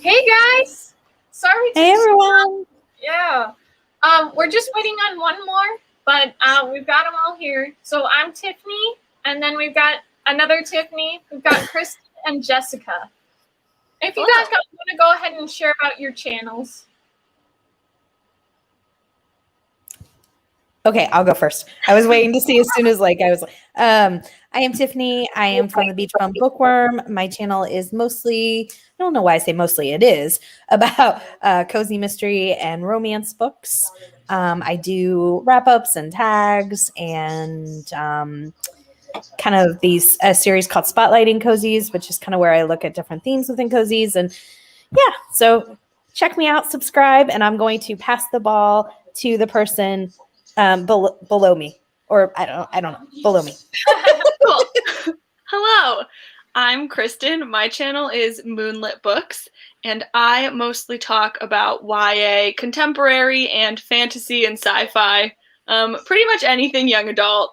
Hey guys! Sorry to Hey everyone. yeah. We're just waiting on one more, but we've got them all here. So I'm Tiffany, and then we've got another Tiffany. We've got Kristen and Jessica. If you guys want to go ahead and share about your channels. Okay, I'll go first. I was waiting to see as soon as I am Tiffany. I am from the Beach Bum Bookworm. My channel is mostly, I don't know why I say mostly, it is about cozy mystery and romance books. I do wrap-ups and tags and kind of these a series called Spotlighting Cozies, which is kind of where I look at different themes within cozies. And yeah, so check me out, subscribe, and I'm going to pass the ball to the person below me, or I don't know, below me. Cool. Hello, I'm Kristen. My channel is Moonlit Books, and I mostly talk about YA, contemporary, and fantasy and sci-fi. Pretty much anything young adult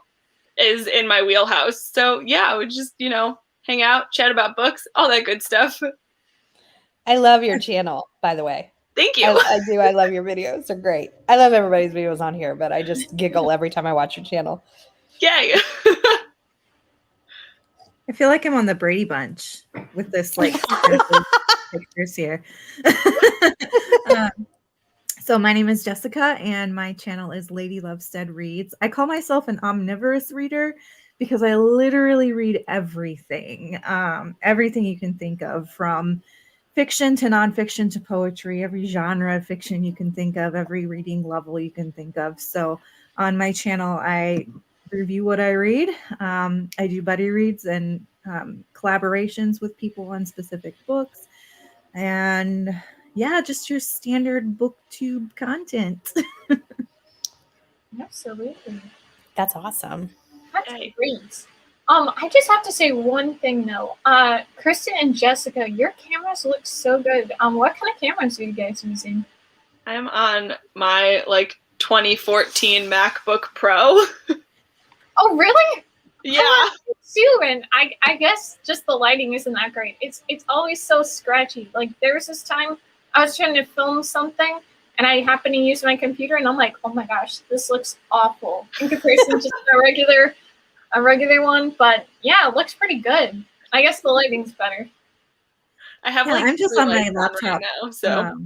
is in my wheelhouse. So yeah, I would just, hang out, chat about books, all that good stuff. I love your channel, by the way. Thank you. I do. I love your videos. They're great. I love everybody's videos on here, but I just giggle every time I watch your channel. Yay. I feel like I'm on the Brady Bunch with this pictures here. So my name is Jessica, and my channel is Lady Lovestead Reads. I call myself an omnivorous reader because I literally read everything, everything you can think of, from fiction to nonfiction to poetry, every genre of fiction you can think of, every reading level you can think of. So on my channel, I review what I read. I do buddy reads and collaborations with people on specific books. And yeah, just your standard booktube content. Absolutely. That's awesome. That's great. I just have to say one thing though. Kristen and Jessica, your cameras look so good. What kind of cameras are you guys using? I'm on my 2014 MacBook Pro. Oh really? Yeah. Too, and I guess just the lighting isn't that great. It's always so scratchy. Like there was this time I was trying to film something and I happened to use my computer and I'm like, oh my gosh, this looks awful in comparison to just a regular one. But yeah, it looks pretty good. I guess the lighting's better. I have I'm just on my laptop right now, so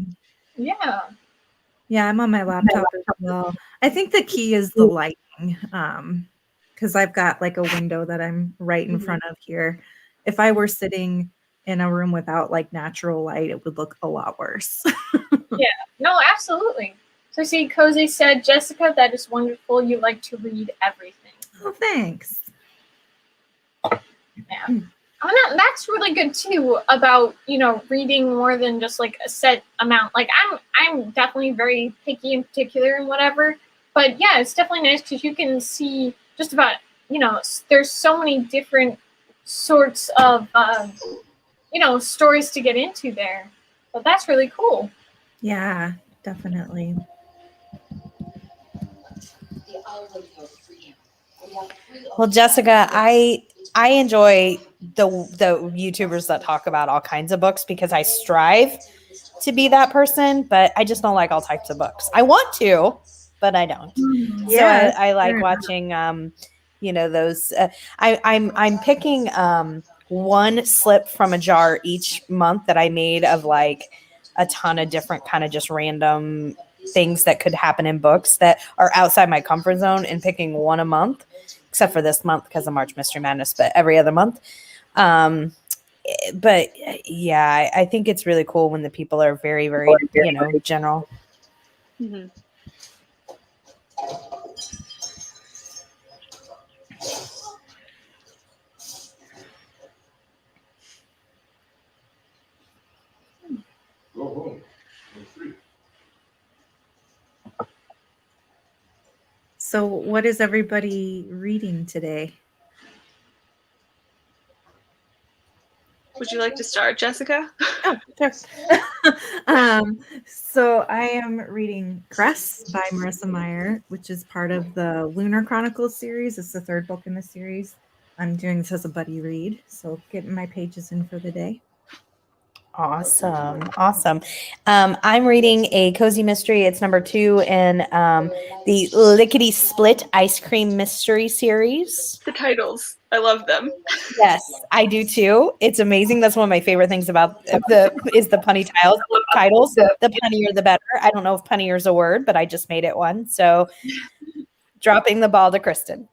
yeah, I'm on my laptop as well. I think the key is the lighting. Because I've got like a window that I'm right in front of here. If I were sitting in a room without like natural light, it would look a lot worse. Yeah, no, absolutely. So see, Cozy said, Jessica, that is wonderful. You like to read everything. Oh, thanks. Yeah. That's really good too about, reading more than just like a set amount. Like I'm definitely very picky and particular and whatever. But yeah, it's definitely nice because you can see just about, there's so many different sorts of, stories to get into there. But that's really cool. Yeah, definitely. Well, Jessica, I enjoy the YouTubers that talk about all kinds of books because I strive to be that person, but I just don't like all types of books. I want to, but I don't. Yeah, so I like watching those I'm picking one slip from a jar each month that I made of like a ton of different kind of just random things that could happen in books that are outside my comfort zone, and picking one a month, except for this month because of March Mystery Madness, but every other month. But yeah, I think it's really cool when the people are very, very, general. Mm-hmm. So what is everybody reading today? Would you like to start, Jessica? Oh, sure. So I am reading Cress by Marissa Meyer, which is part of the Lunar Chronicles series. It's the third book in the series. I'm doing this as a buddy read, so getting my pages in for the day. Awesome. Awesome. I'm reading a cozy mystery. It's number 2 in the Lickety Split Ice Cream Mystery series. The titles, I love them. Yes, I do too. It's amazing. That's one of my favorite things about the punny titles. The punnier, the better. I don't know if punnier is a word, but I just made it one. So dropping the ball to Kristen.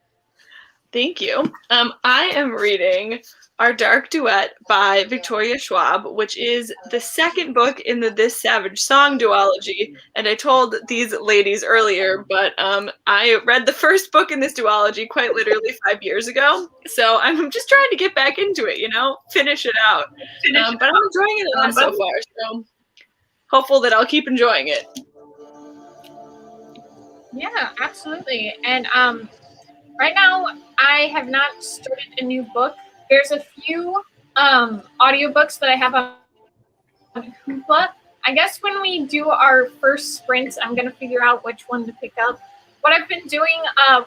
Thank you. I am reading Our Dark Duet by Victoria Schwab, which is the second book in the This Savage Song duology. And I told these ladies earlier, but I read the first book in this duology quite literally 5 years ago. So I'm just trying to get back into it, finish it out. But I'm enjoying it a lot so far. So hopeful that I'll keep enjoying it. Yeah, absolutely. And right now, I have not started a new book. There's a few audiobooks that I have on Hoopla. I guess when we do our first sprints, I'm going to figure out which one to pick up. What I've been doing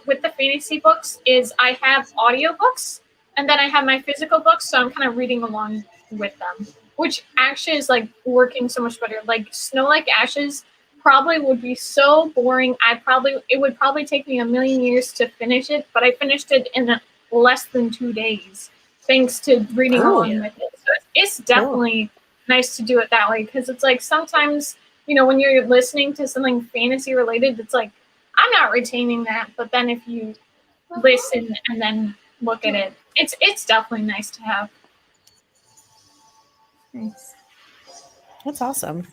with the fantasy books is I have audiobooks, and then I have my physical books, so I'm kind of reading along with them, which actually is like working so much better. Like Snow Like Ashes probably would be so boring. It would probably take me a million years to finish it, but I finished it in less than 2 days thanks to reading along with it. So it's definitely nice to do it that way, because it's like sometimes, when you're listening to something fantasy related, it's like I'm not retaining that, but then if you listen and then look at it, it's definitely nice to have. Nice. That's awesome.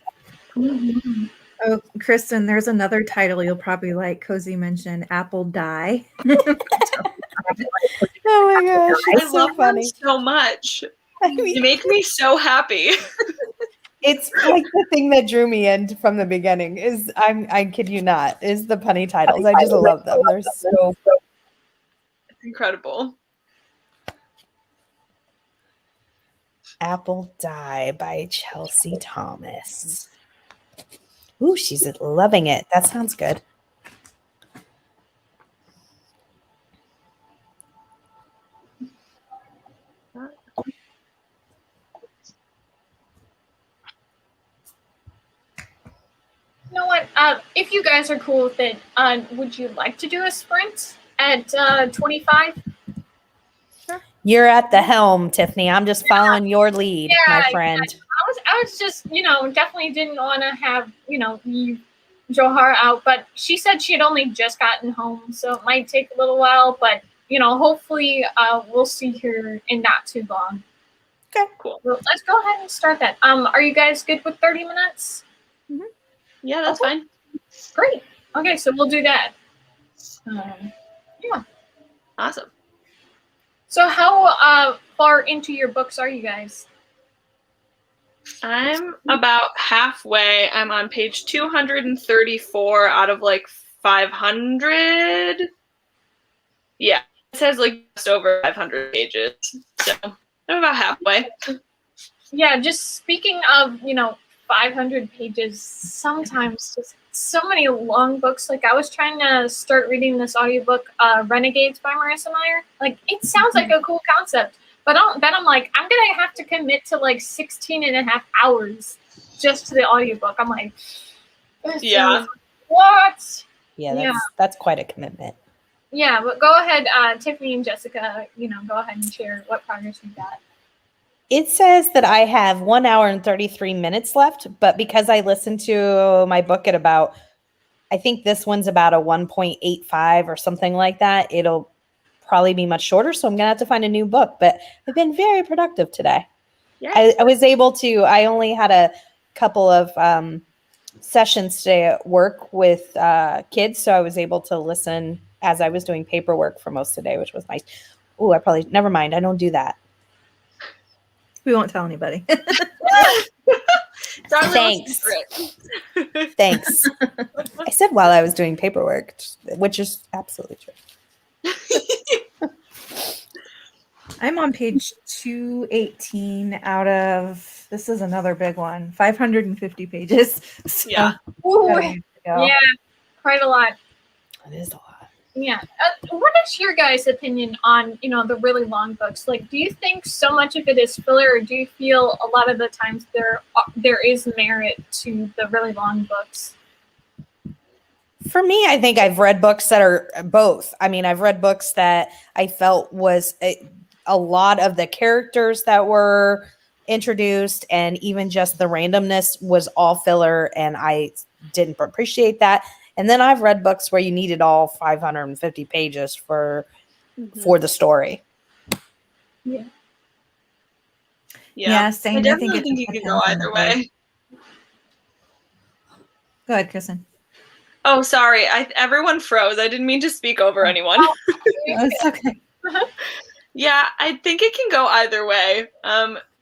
Mm-hmm. Oh, Kristen, there's another title you'll probably like. Cozy mentioned Apple Die. Oh my gosh, I it's so love funny. them so much. I mean, You make me so happy. it's like the thing that drew me in from the beginning is I kid you not, is the punny titles. I just love them. They're so It's incredible. Apple Die by Chelsea Thomas. Ooh, she's loving it. That sounds good. You know what? If you guys are cool with it, would you like to do a sprint at 25? You're at the helm, Tiffany. I'm just following your lead, my friend. I was just, definitely didn't want to have, leave Johar out, but she said she had only just gotten home, so it might take a little while, but, hopefully we'll see her in not too long. Okay, cool. Well, let's go ahead and start that. Are you guys good with 30 minutes? Mm-hmm. Yeah, that's fine. Great. Okay, so we'll do that. Yeah. Awesome. So how far into your books are you guys? I'm about halfway. I'm on page 234 out of like 500. Yeah, it says like just over 500 pages. So I'm about halfway. Yeah, just speaking of, 500 pages, sometimes just so many long books. Like I was trying to start reading this audiobook, Renegades by Marissa Meyer. Like it sounds like a cool concept, but then I'm like, I'm going to have to commit to like 16 and a half hours just to the audiobook. I'm like, yeah. What? Yeah, that's quite a commitment. Yeah, but go ahead, Tiffany and Jessica, go ahead and share what progress you've got. It says that I have 1 hour and 33 minutes left, but because I listened to my book at about, I think this one's about a 1.85 or something like that, it'll probably be much shorter. So I'm going to have to find a new book, but I've been very productive today. I was able to, I only had a couple of sessions today at work with kids. So I was able to listen as I was doing paperwork for most of the day, which was nice. Oh, never mind. I don't do that. We won't tell anybody. Thanks. Thanks. I said while I was doing paperwork, which is absolutely true. I'm on page 218 out of, this is another big one, 550 pages. So yeah. Ooh, yeah, quite a lot. It is a lot. Yeah. What is your guys' opinion on, the really long books? Like, do you think so much of it is filler, or do you feel a lot of the times there is merit to the really long books? For me, I think I've read books that are both. I mean, I've read books that I felt was a lot of the characters that were introduced and even just the randomness was all filler, and I didn't appreciate that. And then I've read books where you needed all 550 pages for the story. Yeah. Yeah, same. I I think definitely it think you just can go depends on the either book. way. Go ahead, Kristen. Oh, sorry. Everyone froze. I didn't mean to speak over anyone. Oh, It's okay. Yeah, I think it can go either way.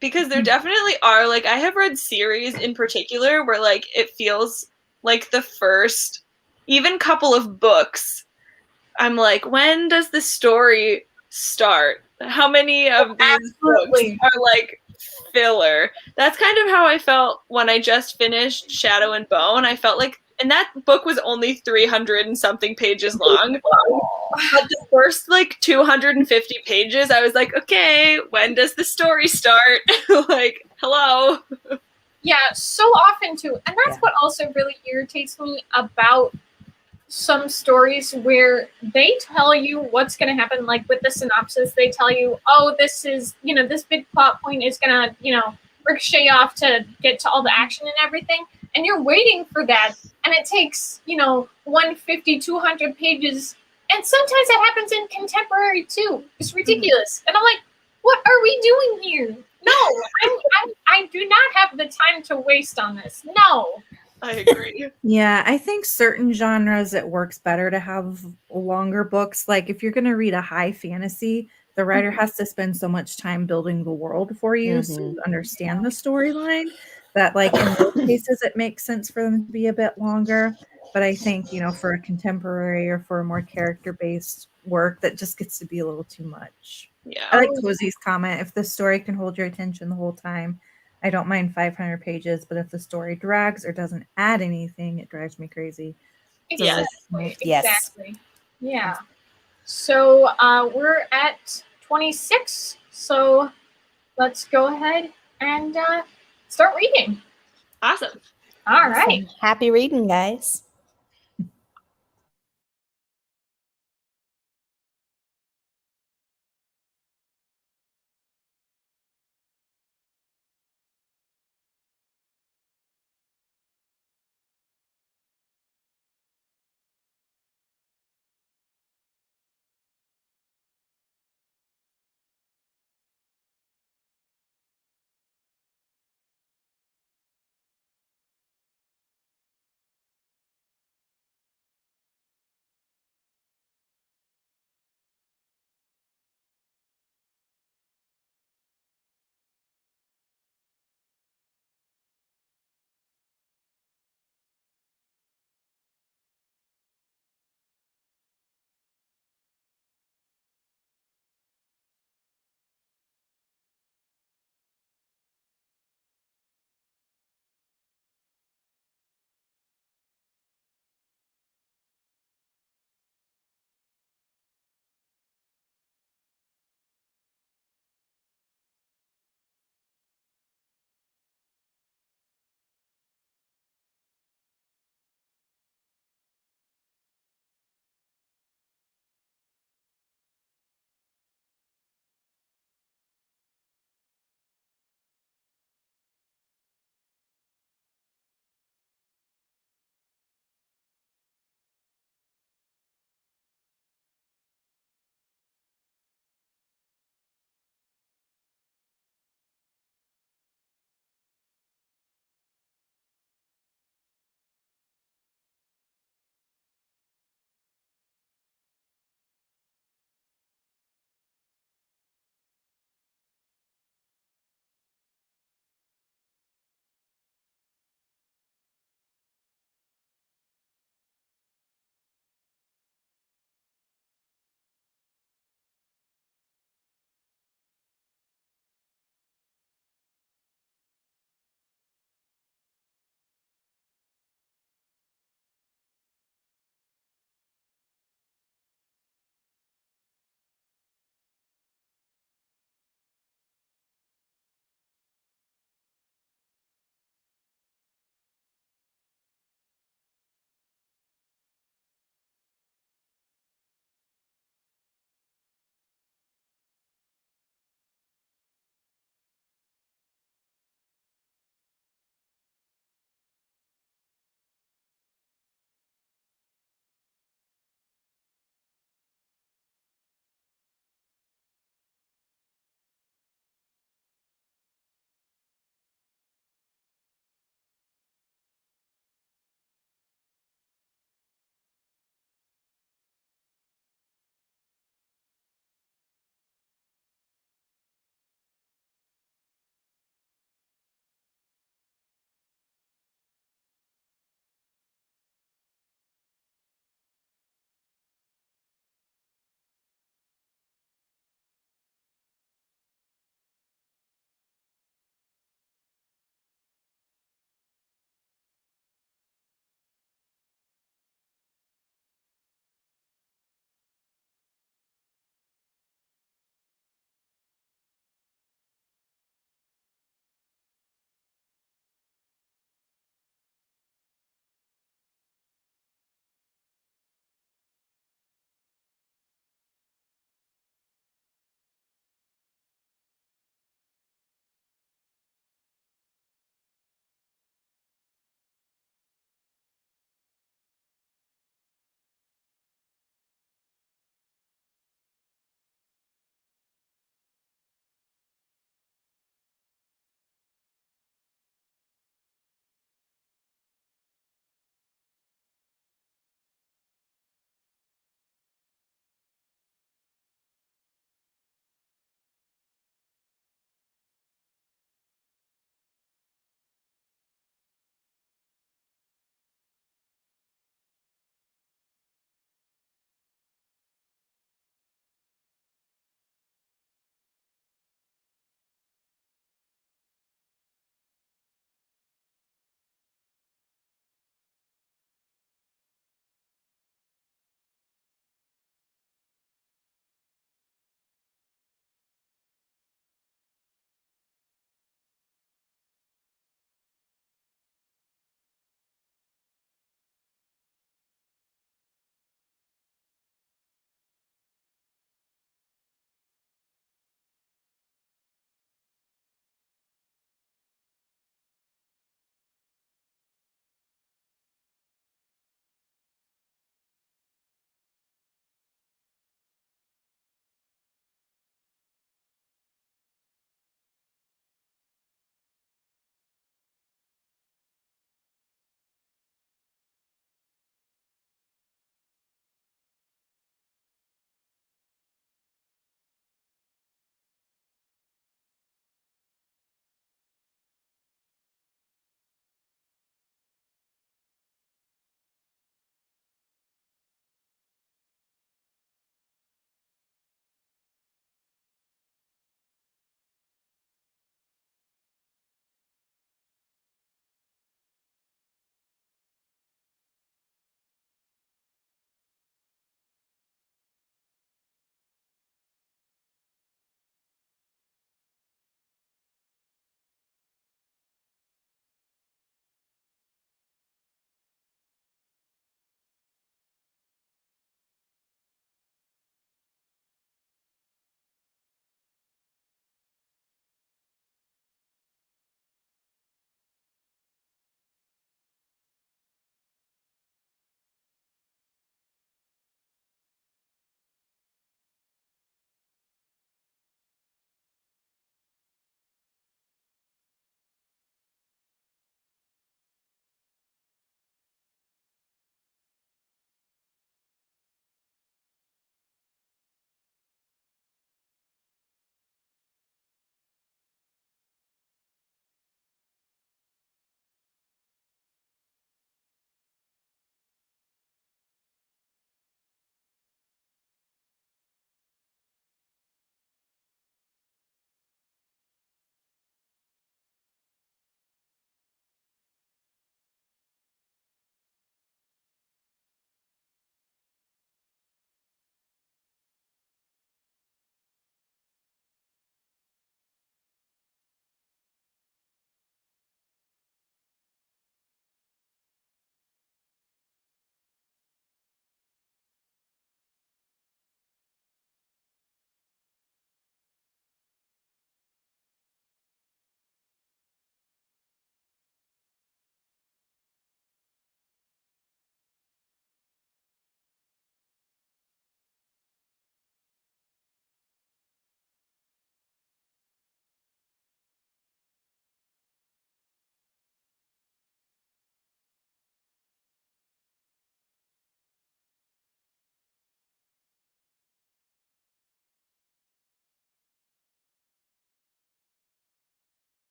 Because there definitely are, like, I have read series in particular where, like, it feels like the first even couple of books, I'm like, when does the story start? How many of these absolutely. books are like filler? That's kind of how I felt when I just finished Shadow and Bone. I felt like, and that book was only 300 and something pages long. But the first like 250 pages, I was like, okay, when does the story start? Like, hello. Yeah, so often too. And that's Yeah. what also really irritates me about some stories where they tell you what's going to happen. Like with the synopsis, they tell you, oh, this is, this big plot point is going to, ricochet off to get to all the action and everything. And you're waiting for that. And it takes, 150, 200 pages. And sometimes that happens in contemporary too. It's ridiculous. And I'm like, what are we doing here? No, I do not have the time to waste on this. No. I agree. Yeah, I think certain genres it works better to have longer books. Like if you're going to read a high fantasy, the writer has to spend so much time building the world for you so you understand the storyline that like in those cases it makes sense for them to be a bit longer. But I think, for a contemporary or for a more character-based work, that just gets to be a little too much. Yeah. I like Cozy's comment. If the story can hold your attention the whole time, I don't mind 500 pages, but if the story drags or doesn't add anything, it drives me crazy. Yes. Exactly. Yeah. So we're at 26. So let's go ahead and start reading. Awesome. All right. Happy reading, guys.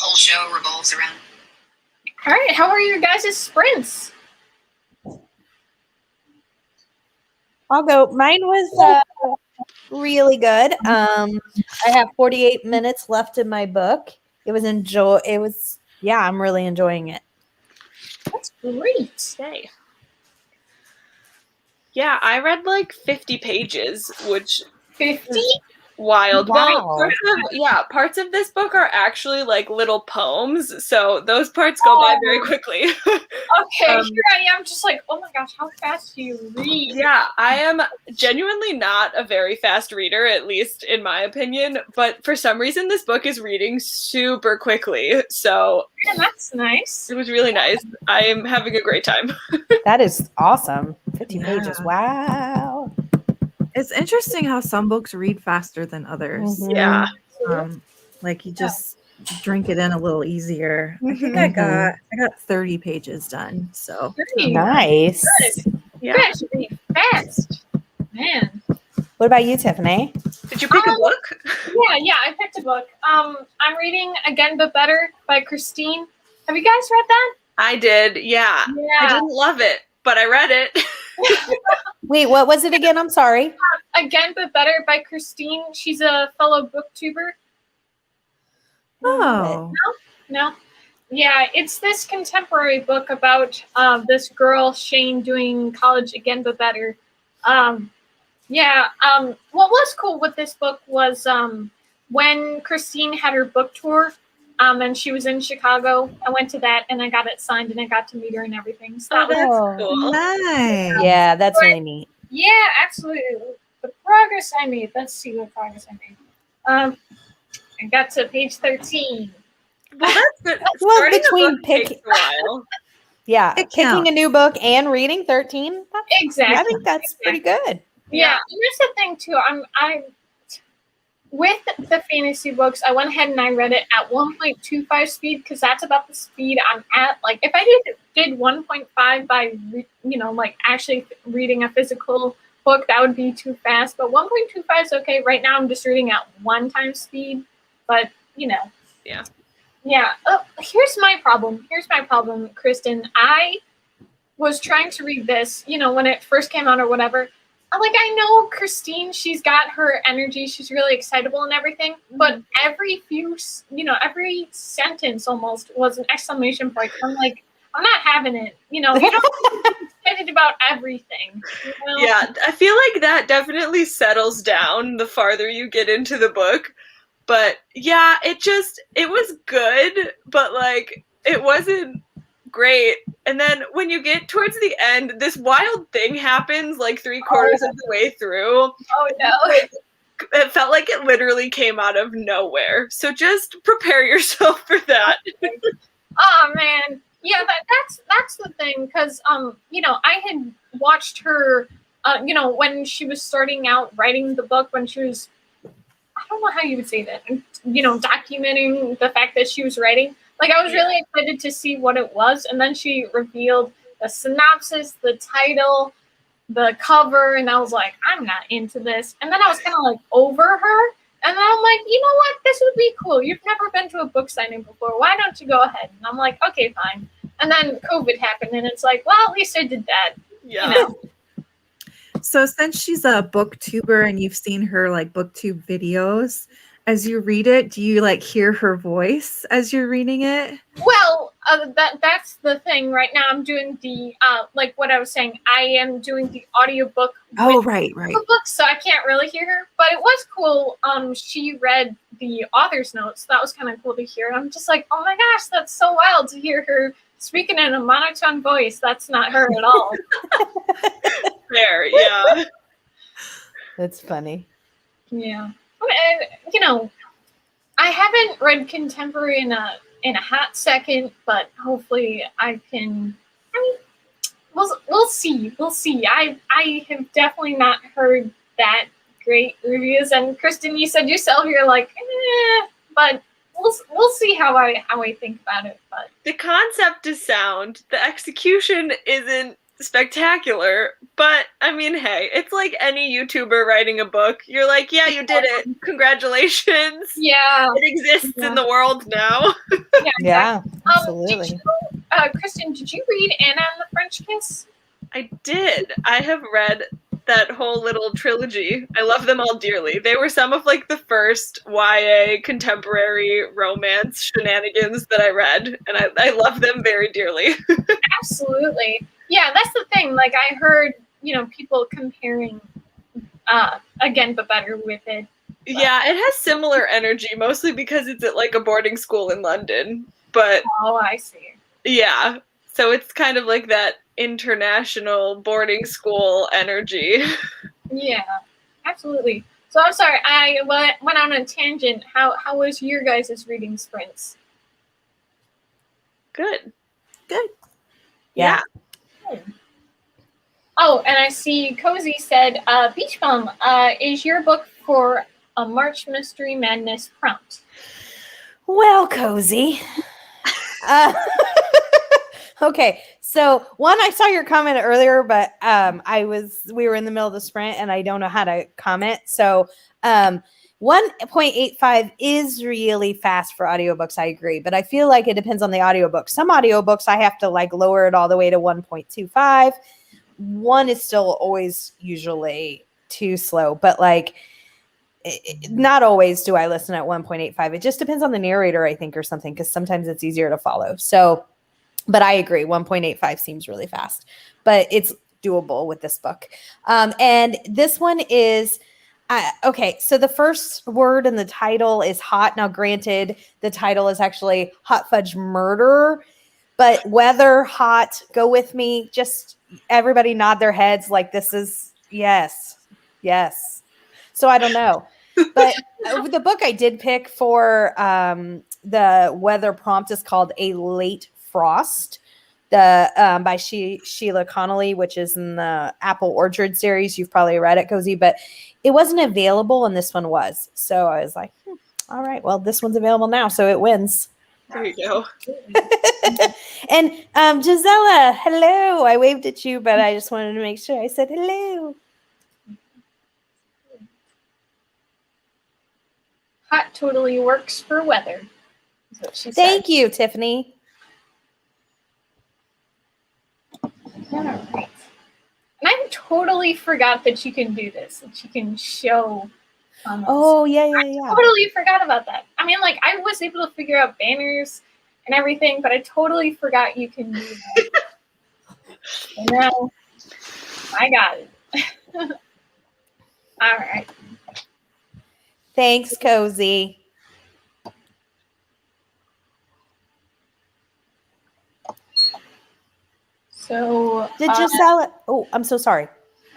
whole show revolves around. All right, how are your guys' sprints? I'll go. Mine was really good. I have 48 minutes left in my book. I'm really enjoying it. That's great. Yay. Yeah, I read like 50 pages, which 50? is wild. Wow. Well, parts of this book are actually like little poems, so those parts go by very quickly. Okay, here I am just like, oh my gosh, how fast do you read? Yeah, I am genuinely not a very fast reader, at least in my opinion, but for some reason this book is reading super quickly, so Yeah, that's nice. it was really nice. I am having a great time. That is awesome. 50 Yeah. pages. Wow. It's interesting how some books read faster than others. Mhm. Yeah. Like you just drink it in a little easier. I think Mhm. I got 30 pages done. So Pretty Nice. good. Yeah. You guys read fast. Man. What about you, Tiffany? Did you pick a book? Yeah, I picked a book. I'm reading Again But Better by Christine. Have you guys read that? I did, yeah. I Yeah. didn't love it, but I read it. Wait, what was it again? I'm sorry. Again But Better by Christine. She's a fellow booktuber. oh, No? Yeah, it's this contemporary book about this girl, Shane, doing college again but better. What was cool with this book was when Christine had her book tour and she was in Chicago, I went to that and I got it signed and I got to meet her and everything. So that was, That's cool. nice. Yeah, that's really neat. yeah, absolutely. The progress I made. Let's see what progress I made. I got to page 13. Well, that's good. Well, Starting a between book takes a while. Yeah, It picking counts. a new book and reading 13. Exactly. I think that's pretty good. Yeah, and here's the thing too. I with the fantasy books, I went ahead and I read it at 1.25 speed because that's about the speed I'm at. Like if I did 1.5 by like actually reading a physical book, that would be too fast. But 1.25 is okay. Right now, I'm just reading at 1 time speed. But Yeah. Yeah. Here's my problem. Kristen. I was trying to read this, when it first came out or whatever. I know Christine, she's got her energy. She's really excitable and everything. But every every sentence almost was an exclamation point. I'm like, I'm not having it. You don't be excited about everything. Yeah, I feel like that definitely settles down the farther you get into the book. But yeah, it was good, but it wasn't great. And then when you get towards the end, this wild thing happens 3/4 of the way through. Oh no. It felt like it literally came out of nowhere. So just prepare yourself for that. Oh man. Yeah, that's the thing, because I had watched her when she was starting out writing the book, when she was, I don't know how you would say that, documenting the fact that she was writing. I was really excited to see what it was, and then she revealed the synopsis, the title, the cover, and I was like, I'm not into this. And then I was kind of over her, and then I'm like, you know what? This would be cool. You've never been to a book signing before. Why don't you go ahead? And I'm like, okay, fine. And then COVID happened, and it's like, well, at least I did that. Yeah. So since she's a booktuber and you've seen her booktube videos, as you read it, do you hear her voice as you're reading it? Well, that's the thing. Right now, I'm doing the what I was saying. I am doing the audiobook. Oh, right. The book, so I can't really hear her. But it was cool. She read the author's notes. That was kind of cool to hear. I'm just like, oh my gosh, that's so wild to hear her speaking in a monotone voice. That's not her at all. There, yeah. That's funny. Yeah. I haven't read contemporary in a hot second, but hopefully I can. We'll see. We'll see. I have definitely not heard that great reviews. And Kristen, you said yourself, you're like, but we'll see how I think about it. But the concept is sound. The execution isn't spectacular. But I mean, hey, it's like any YouTuber writing a book. You're like, yeah, you did it. Congratulations. Yeah. It exists in the world now. Yeah, Did absolutely. you, Kristen, did you read Anna and the French Kiss? I did. I have read that whole little trilogy. I love them all dearly. They were some of like the first YA contemporary romance shenanigans that I read, and I love them very dearly. Absolutely. Yeah, that's the thing. Like I heard, people comparing Again But Better with it. Yeah, it has similar energy, mostly because it's at like a boarding school in London. But Oh, I see. yeah, so it's kind of like that international boarding school energy. Yeah, absolutely. So I'm sorry, I went on a tangent. How was your guys' reading sprints? Good. Yeah. Oh, and I see Cozy said, Beach Bum, is your book for a March Mystery Madness prompt? Well, Cozy. Okay, so one, I saw your comment earlier, but we were in the middle of the sprint and I don't know how to comment. So 1.85 is really fast for audiobooks, I agree, but I feel like it depends on the audiobook. Some audiobooks I have to like lower it all the way to 1.25. One is still always usually too slow, but like not always do I listen at 1.85. It just depends on the narrator, I think, or something, because sometimes it's easier to follow. So but I agree, 1.85 seems really fast, but it's doable with this book. And this one is, okay, so the first word in the title is hot. Now, granted, the title is actually Hot Fudge Murder, but whether hot, go with me, just everybody nod their heads like this is, yes. So I don't know. But the book I did pick for the weather prompt is called A Late Frost, by Sheila Connolly, which is in the Apple Orchard series. You've probably read it, Cozy, but it wasn't available and this one was. So I was like, all right, well, this one's available now, so it wins. There you go. And Gisela, hello. I waved at you, but I just wanted to make sure I said hello. Hot totally works for weather, is what she said. Thank you, Tiffany. All right. And I totally forgot that you can do this, that you can show comments. Oh, yeah. I totally forgot about that. I mean, like, I was able to figure out banners and everything, but I totally forgot you can do that. And now, I got it. All right. Thanks, Cozy. So Did Gisela? Oh, I'm so sorry.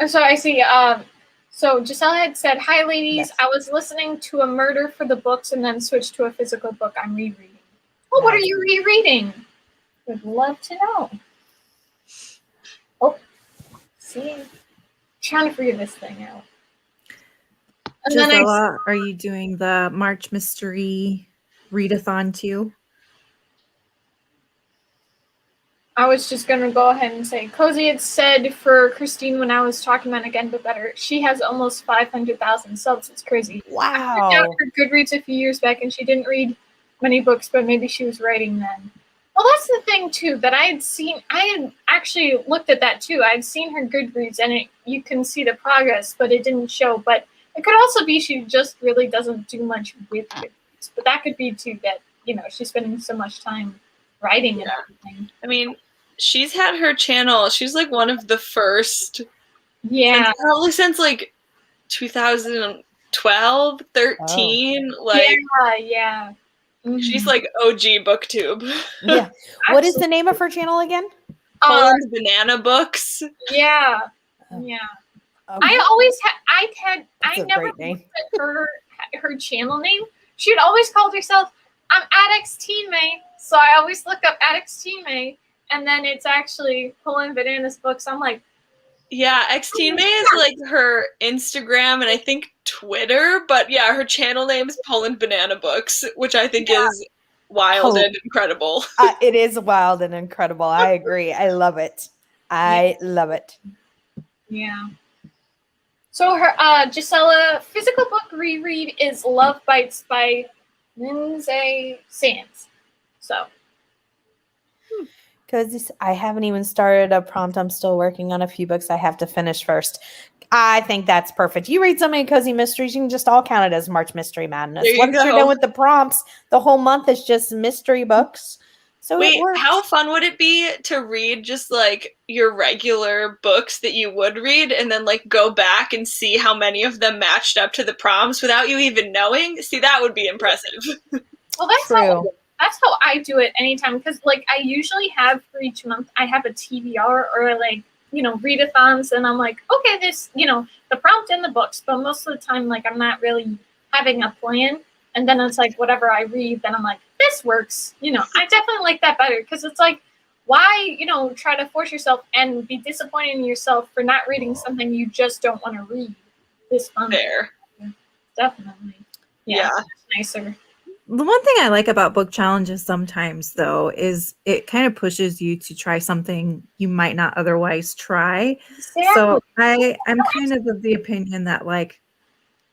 So I see. So Gisela had said, "Hi, ladies. Yes. I was listening to a murder for the books and then switched to a physical book I'm rereading." Well, what are you rereading? Would love to know. Oh, see, trying to figure this thing out. And then Gisela, are you doing the March Mystery readathon too? I was just gonna go ahead and say, Cozy had said for Christine when I was talking about Again But Better, she has almost 500,000 subs. It's crazy. I Wow. checked out her Goodreads a few years back, and she didn't read many books, but maybe she was writing then. Well, that's the thing too that I had actually looked at that too. I had seen her Goodreads, and you can see the progress, but it didn't show. But it could also be she just really doesn't do much with Goodreads. But that could be too that she's spending so much time writing and everything. I mean, she's had her channel. She's like one of the first. Yeah. Probably since like 2012, 13. Like, yeah. Mm-hmm. She's like OG booktube. Yeah. What is the name of her channel again? Poland's Banana Books. Yeah. Yeah. Okay. I always That's I a never great name. looked at her channel name. She'd always called herself, I'm Addicts Teen May. So I always look up Addicts Teen May, and then it's actually Poland Bananas Books. I'm like, yeah, X-Teen May is like her Instagram and I think Twitter, but yeah, her channel name is Poland Banana Books, which I think is wild and incredible. It is wild and incredible. I agree. I love it. I love it. Yeah. So her Gisela physical book reread is Love Bites by Lindsay Sands. So Because I haven't even started a prompt. I'm still working on a few books I have to finish first. I think that's perfect. You read so many cozy mysteries, you can just all count it as March Mystery Madness. There you Once you're go. done with the prompts, the whole month is just mystery books. So it Wait, works. how fun would it be to read just like your regular books that you would read and then like go back and see how many of them matched up to the prompts without you even knowing? See, that would be impressive. well, that's True. that's how I do it anytime, because like I usually have for each month I have a TBR or like, you know, readathons, and I'm like, okay, this, you know, the prompt in the books, but most of the time like I'm not really having a plan, and then it's like whatever I read, then I'm like, this works, you know. I definitely like that better, because it's like, why, you know, try to force yourself and be disappointed in yourself for not reading something you just don't want to read this month. There. Definitely. Yeah. It's nicer. The one thing I like about book challenges sometimes, though, is it kind of pushes you to try something you might not otherwise try. So I'm kind of the opinion that, like,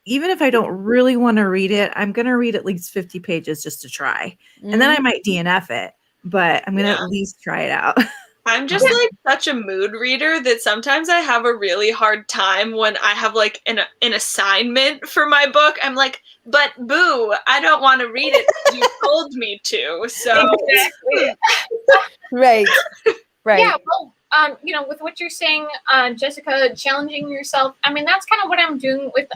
even if I don't really want to read it, I'm going to read at least 50 pages just to try. And then I might DNF it, but I'm going to at least try it out. I'm just like such a mood reader that sometimes I have a really hard time when I have like an assignment for my book. I'm like, but boo, I don't want to read it. You told me to. So Exactly. Right. Yeah, well, you know, with what you're saying, Jessica, challenging yourself. I mean, that's kind of what I'm doing with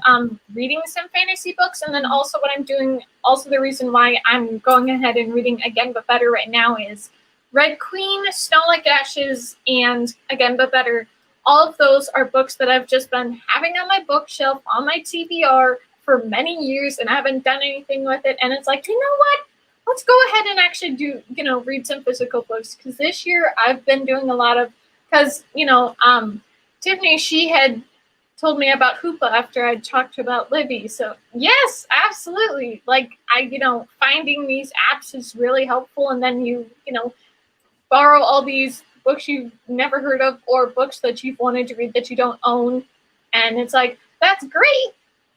reading some fantasy books, and then also what I'm doing. Also, the reason why I'm going ahead and reading Again But Better right now is Red Queen, Snow Like Ashes, and Again But Better. All of those are books that I've just been having on my bookshelf on my TBR for many years, and I haven't done anything with it. And it's like, you know what? Let's go ahead and actually do, you know, read some physical books, because this year I've been doing a lot of, because, you know, Tiffany, she had told me about Hoopla after I talked about Libby. So yes, absolutely. Like you know, finding these apps is really helpful. And then you know, borrow all these books you've never heard of or books that you've wanted to read that you don't own. And it's like, that's great.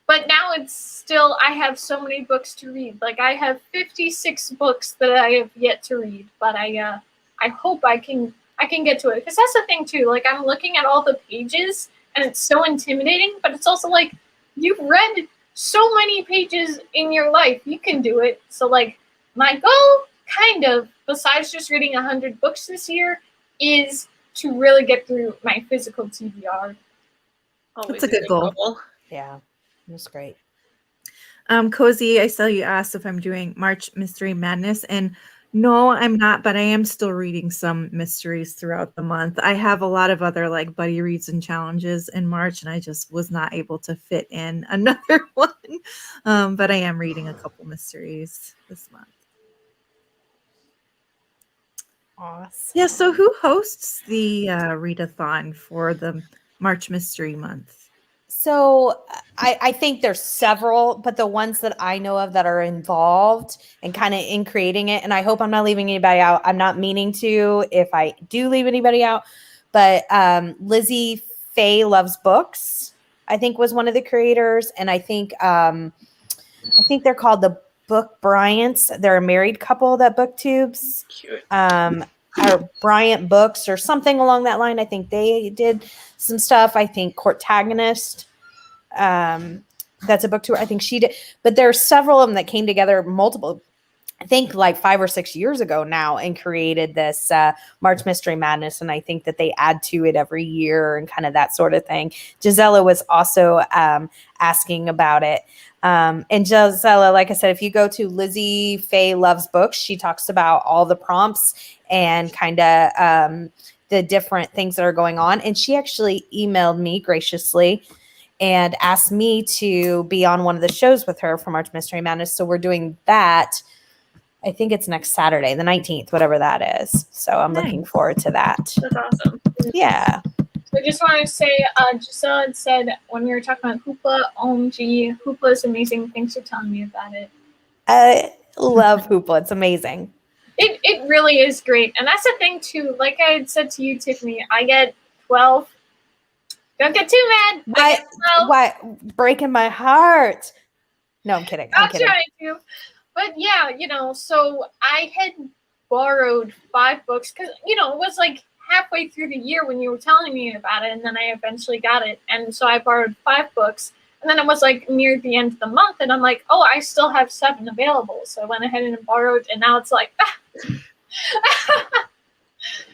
But now it's still, I have so many books to read. Like I have 56 books that I have yet to read, but I hope I can get to it. Because that's the thing too. Like I'm looking at all the pages and it's so intimidating, but it's also like, you've read so many pages in your life. You can do it. So like my goal, kind of, besides just reading 100 books this year, is to really get through my physical TBR. That's a good goal. Yeah, that's great. Cozy, I saw you asked if I'm doing March Mystery Madness, and no, I'm not, but I am still reading some mysteries throughout the month. I have a lot of other like buddy reads and challenges in March, and I just was not able to fit in another one. But I am reading a couple mysteries this month. Awesome. Yeah, so who hosts the readathon for the March Mystery Month? So I think there's several, but the ones that I know of that are involved and kind of in creating it, and I hope I'm not leaving anybody out. I'm not meaning to if I do leave anybody out, but Lizzie Faye Loves Books, I think, was one of the creators, and I think they're called the Book Bryants. They're a married couple that booktubes. Cute. Or Bryant Books or something along that line. I think they did some stuff. I think Courtagonist, that's a book tour. I think she did, but there are several of them that came together I think like 5 or 6 years ago now, and created this March Mystery Madness. And I think that they add to it every year and kind of that sort of thing. Gisela was also asking about it. And Gisela, like I said, if you go to Lizzie Faye Loves Books, she talks about all the prompts and kind of the different things that are going on. And she actually emailed me graciously and asked me to be on one of the shows with her for March Mystery Madness. So we're doing that. I think it's next Saturday, the 19th, whatever that is. So I'm looking forward to that. That's awesome. Yeah. I just want to say, Gisela had said when we were talking about Hoopla, OMG, Hoopla is amazing. Thanks for telling me about it. I love Hoopla. It's amazing. It really is great. And that's the thing too. Like I had said to you, Tiffany, I get 12. Don't get too mad. I get 12. What? Breaking my heart. No, I'm kidding. I'm Not kidding. trying to. But yeah, so I had borrowed 5 books because, it was like halfway through the year when you were telling me about it, and then I eventually got it. And so I borrowed 5 books. And then it was like near the end of the month, and I'm like, oh, I still have 7 available. So I went ahead and borrowed, and now it's like, I'm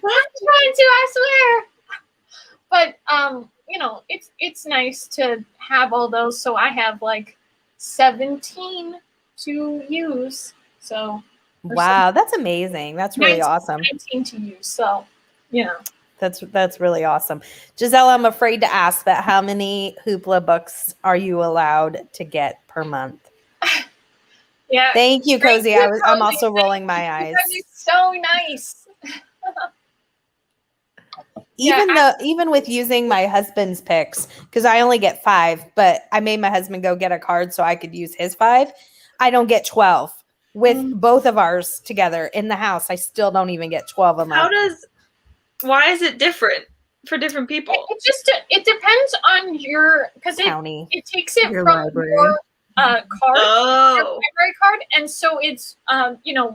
trying to, I swear. But it's nice to have all those. So I have like 17 to use. So wow, that's amazing. That's really awesome. 19 to use. So that's really awesome. Giselle, I'm afraid to ask, but how many Hoopla books are you allowed to get per month? Yeah. Thank you, Cozy. I'm also rolling my eyes. It's so nice. Even with using my husband's picks, because I only get 5, but I made my husband go get a card so I could use his 5. I don't get 12 with both of ours together in the house. I still don't even get 12 a month. Why is it different for different people? It depends on your, because county. It takes it Your from library. your card, Oh. your library card, and so it's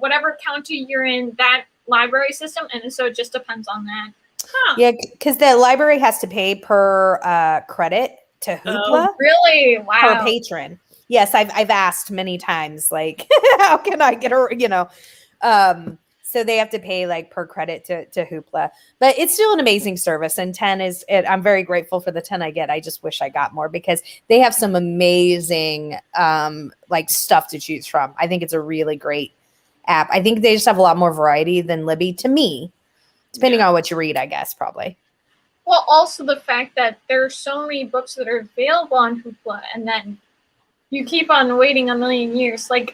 whatever county you're in, that library system, and so it just depends on that. Huh. Yeah, because the library has to pay per credit to Hoopla. Oh, really? Wow. Per patron. Yes, I've asked many times, like, how can I get her, so they have to pay like per credit to Hoopla, but it's still an amazing service. And 10 I'm very grateful for the 10 I get. I just wish I got more because they have some amazing like stuff to choose from. I think it's a really great app. I think they just have a lot more variety than Libby to me, depending on what you read, I guess, probably. Well, also the fact that there are so many books that are available on Hoopla, and then you keep on waiting a million years. Like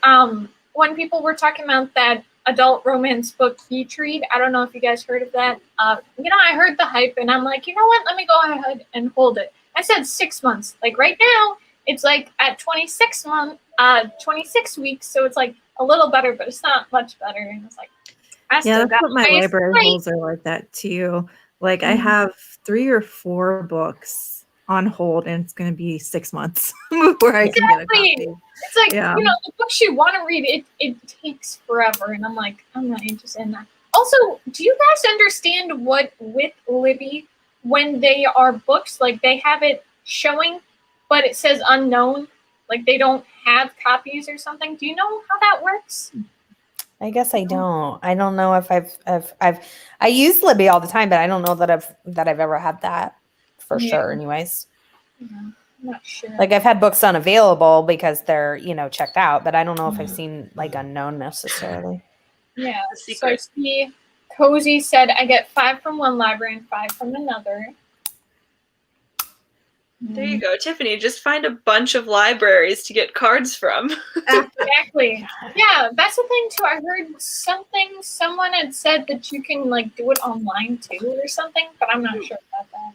when people were talking about that adult romance book Beach Read, I don't know if you guys heard of that. I heard the hype, and I'm like, you know what? Let me go ahead and hold it. I said 6 months. Like right now, it's like at 26 weeks, so it's like a little better, but it's not much better. And it's like, that's what my library holds are like that too. Like I have 3 or 4 books on hold, and it's going to be 6 months before I can get a copy. It's like, the books you want to read, it takes forever. And I'm like, I'm not interested in that. Also, do you guys understand what with Libby, when they are books, like they have it showing, but it says unknown, like they don't have copies or something? Do you know how that works? I guess I don't. I don't know if I use Libby all the time, but I don't know that I've ever had that for sure. Anyways, I'm not sure. Like I've had books unavailable because they're checked out, but I don't know if I've seen like unknown necessarily. Yeah. So I see Cozy said I get 5 from one library and 5 from another. There you go, Tiffany. Just find a bunch of libraries to get cards from. Exactly. Yeah, that's the thing too. I heard someone had said that you can like do it online too or something, but I'm not sure about that.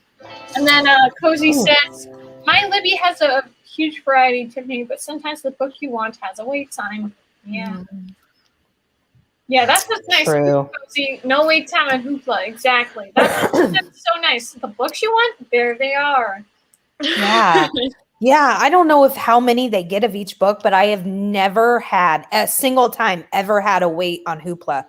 And then Cozy says, my Libby has a huge variety, Tiffany, but sometimes the book you want has a wait time. Yeah. Yeah, that's what's nice. True. Cozy, no wait time at Hoopla. Exactly. That's so nice. The books you want, there they are. Yeah. Yeah. I don't know how many they get of each book, but I have never had a single time ever had a wait on Hoopla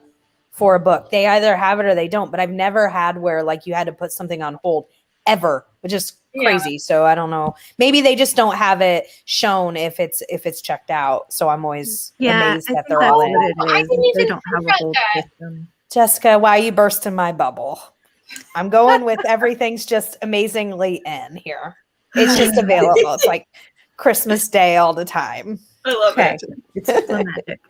for a book. They either have it or they don't, but I've never had where like you had to put something on hold ever, which is crazy. So I don't know. Maybe they just don't have it shown if it's checked out. So I'm always amazed that they're all in. I didn't even they don't have a whole system. Jessica, why you bursting my bubble? I'm going with everything's just amazingly in here. It's just available. It's like Christmas Day all the time. I love it. It's the magic.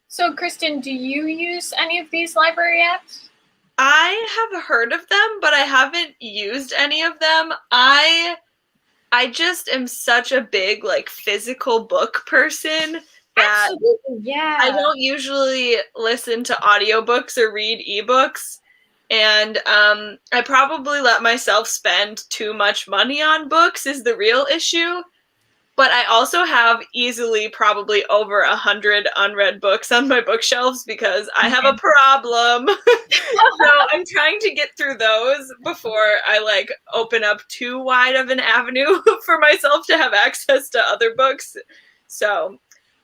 So, Kristen, do you use any of these library apps? I have heard of them, but I haven't used any of them. I just am such a big like physical book person that Absolutely, yeah. I don't usually listen to audiobooks or read ebooks. And I probably let myself spend too much money on books is the real issue. But I also have easily probably over 100 unread books on my bookshelves because I have a problem. So I'm trying to get through those before I like open up too wide of an avenue for myself to have access to other books. So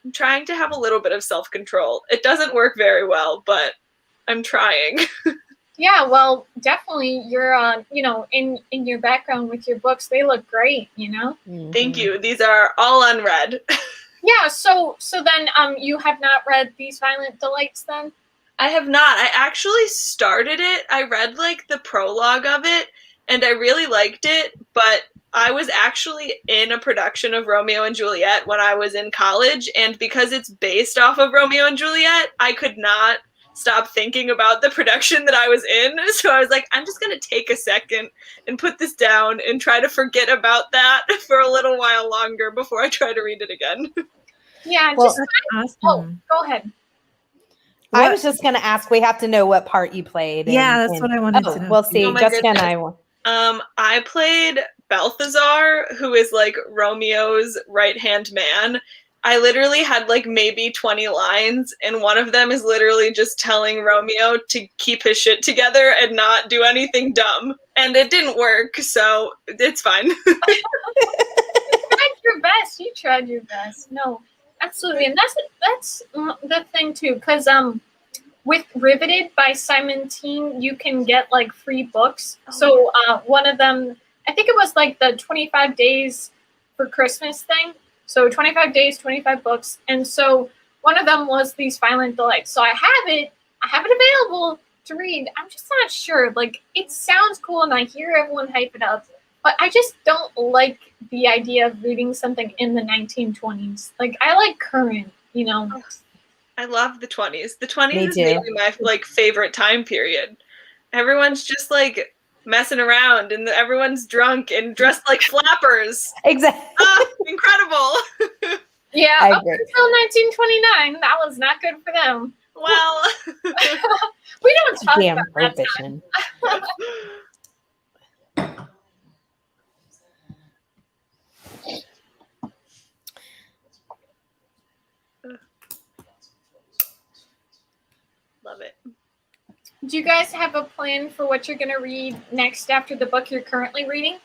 I'm trying to have a little bit of self-control. It doesn't work very well, but I'm trying. Yeah, well, definitely you're in your background with your books, they look great, you know? Thank you. These are all unread. Yeah, so then you have not read These Violent Delights then? I have not. I actually started it. I read like the prologue of it and I really liked it, but I was actually in a production of Romeo and Juliet when I was in college, and because it's based off of Romeo and Juliet, I could not stop thinking about the production that I was in. So I was like, I'm just going to take a second and put this down and try to forget about that for a little while longer before I try to read it again. Yeah, Well, just Awesome. oh, go ahead. I was just going to ask, we have to know what part you played. Yeah, that's what I wanted to know. We'll see. Oh my Jessica and goodness. I I played Balthazar, who is like Romeo's right-hand man. I literally had like maybe 20 lines, and one of them is literally just telling Romeo to keep his shit together and not do anything dumb. And it didn't work, so it's fine. You tried your best. You tried your best. No, absolutely. And that's the thing too, because with Riveted by Simon Teen, you can get like free books. So one of them, I think it was like the 25 days for Christmas thing. So 25 days, 25 books. And so one of them was These Violent Delights. So I have it available to read. I'm just not sure. Like, it sounds cool and I hear everyone hype it up, but I just don't like the idea of reading something in the 1920s. Like, I like current, you know. I love the 20s. The 20s Me is too. maybe my like favorite time period. Everyone's just like messing around and everyone's drunk and dressed like flappers. exactly. Incredible. Yeah, I up agree. until 1929, that was not good for them. Well, We don't talk Damn about that time. prohibition. love it. Do you guys have a plan for what you're going to read next after the book you're currently reading?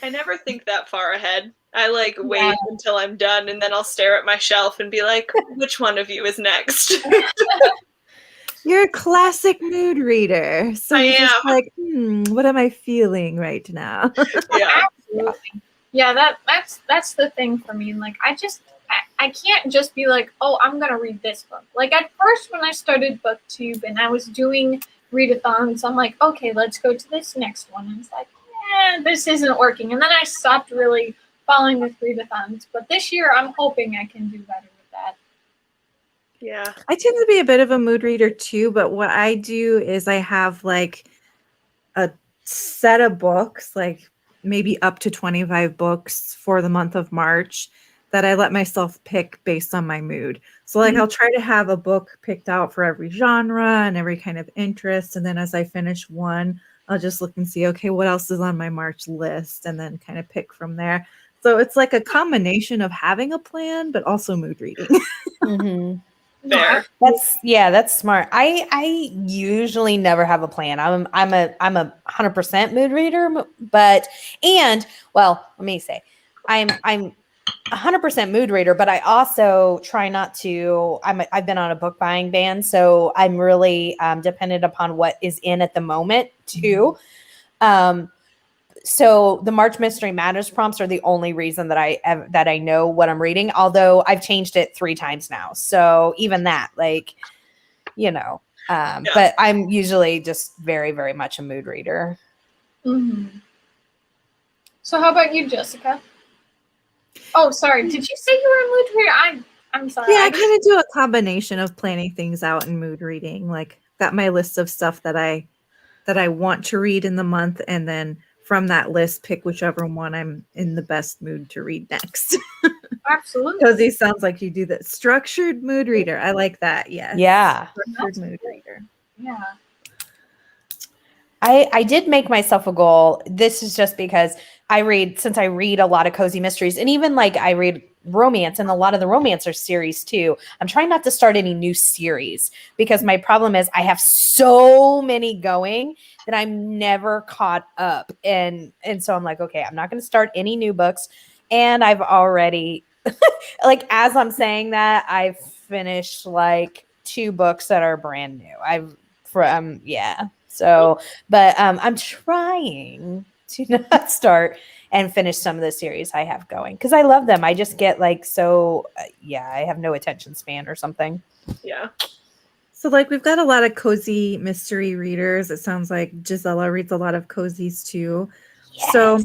I never think that far ahead. I like wait until I'm done and then I'll stare at my shelf and be like, which one of you is next? You're a classic mood reader. So I you're just am. like, what am I feeling right now? Yeah. Absolutely. Yeah, that's the thing for me. Like, I can't just be like, oh, I'm going to read this book. Like, at first when I started BookTube and I was doing readathons, I'm like, okay, let's go to this next one. And it's like, this isn't working. And then I stopped really following with readathons. But this year, I'm hoping I can do better with that. Yeah. I tend to be a bit of a mood reader too, but what I do is I have like a set of books, like maybe up to 25 books for the month of March that I let myself pick based on my mood. So like I'll try to have a book picked out for every genre and every kind of interest. And then as I finish one, I'll just look and see, okay, what else is on my March list? And then kind of pick from there. So it's like a combination of having a plan, but also mood reading. Mm-hmm. Fair. That's smart. I usually never have a plan. I'm a 100% mood reader, but let me say, I'm 100% mood reader, but I also try not to. I've been on a book buying ban, so I'm really dependent upon what is in at the moment too. So the March Mystery Matters prompts are the only reason that I know what I'm reading. Although I've changed it 3 times now, so even that, like, But I'm usually just very, very much a mood reader. Mm-hmm. So how about you, Jessica? Oh, sorry. Did you say you were a mood reader? I'm sorry. Yeah, I kind of do a combination of planning things out and mood reading. Like, got my list of stuff that I want to read in the month, and then from that list, pick whichever one I'm in the best mood to read next. Absolutely. Cozy sounds like you do that. Structured mood reader. I like that. Yes. Yeah. Structured mood reader. Yeah. I did make myself a goal. This is just because I read a lot of cozy mysteries, and even like I read romance, and a lot of the romance are series too. I'm trying not to start any new series because my problem is I have so many going that I'm never caught up. And so I'm like, okay, I'm not going to start any new books. And I've already like, as I'm saying that, I've finished like 2 books that are brand new. So, but I'm trying to not start and finish some of the series I have going because I love them. I just get like I have no attention span or something. Yeah. So like we've got a lot of cozy mystery readers. It sounds like Gisela reads a lot of cozies too. Yes. So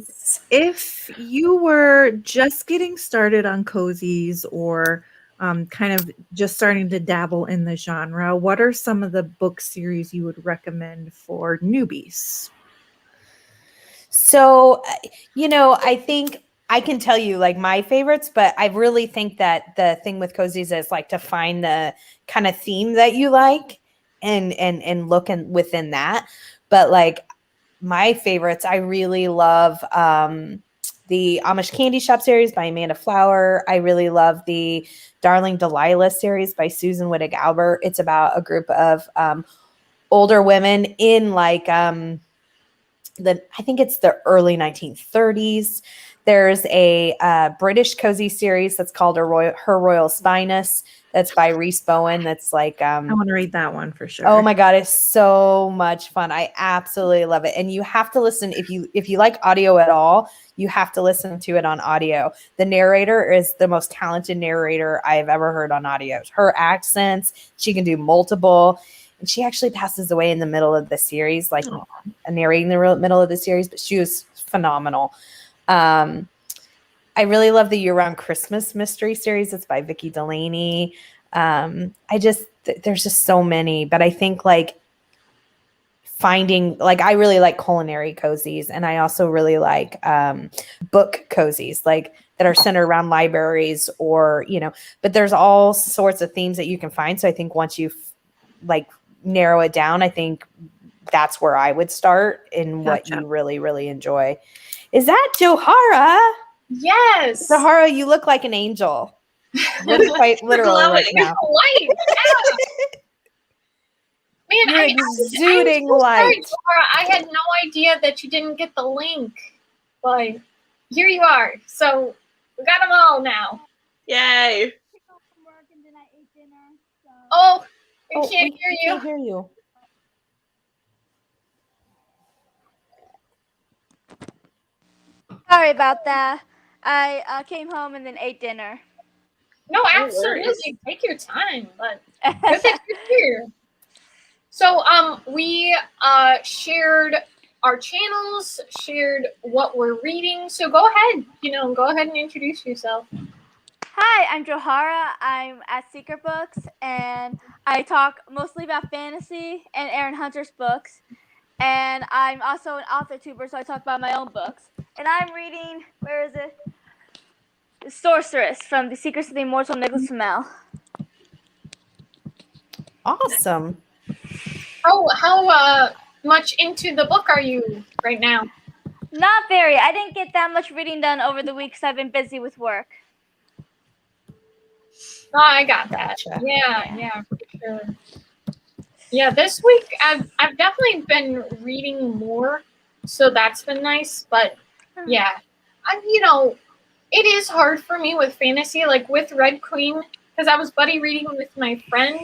if you were just getting started on cozies or kind of just starting to dabble in the genre, what are some of the book series you would recommend for newbies? So, I think I can tell you like my favorites, but I really think that the thing with cozies is like to find the kind of theme that you like and look within that. But like my favorites, I really love the Amish Candy Shop series by Amanda Flower. I really love the Darling Delilah series by Susan Wittig Albert. It's about a group of older women in like I think it's the early 1930s. There's a British cozy series that's called Her Royal Spyness. That's by Rhys Bowen. That's like I want to read that one for sure. oh my god, it's so much fun. I absolutely love it. And you have to listen if you like audio at all, you have to listen to it on audio. The narrator is the most talented narrator I've ever heard on audio. Her accents, she can do multiple. And she actually passes away in the middle of the series, like narrating the middle of the series, but she was phenomenal. I really love the Year-Round Christmas mystery series. It's by Vicki Delaney. There's just so many, but I think like finding, like, I really like culinary cozies, and I also really like book cozies, like that are centered around libraries or, but there's all sorts of themes that you can find. So I think once you like narrow it down, I think that's where I would start in what you really, really enjoy. Is that Johara? Yes. Johara, you look like an angel. That's quite literal right now. Light. Man, You're exuding light. Sorry, I had no idea that you didn't get the link, but here you are. So we got them all now. Yay. Oh, we can't hear you. Can't hear you. Sorry about that. I came home and then ate dinner. No, absolutely. Take your time, but good that you're here. So we shared our channels, shared what we're reading. So go ahead, go ahead and introduce yourself. Hi, I'm Johara. I'm at Secret Books, and I talk mostly about fantasy and Aaron Hunter's books. And I'm also an author tuber, so I talk about my own books. And I'm reading, where is it? The Sorceress from The Secrets of the Immortal Nicholas Flamel. Awesome. How much into the book are you right now? Not very. I didn't get that much reading done over the week because I've been busy with work. Oh, I got that. Gotcha. Yeah, for sure. Yeah, this week I've definitely been reading more, so that's been nice. But yeah, it is hard for me with fantasy, like with Red Queen, because I was buddy reading with my friend,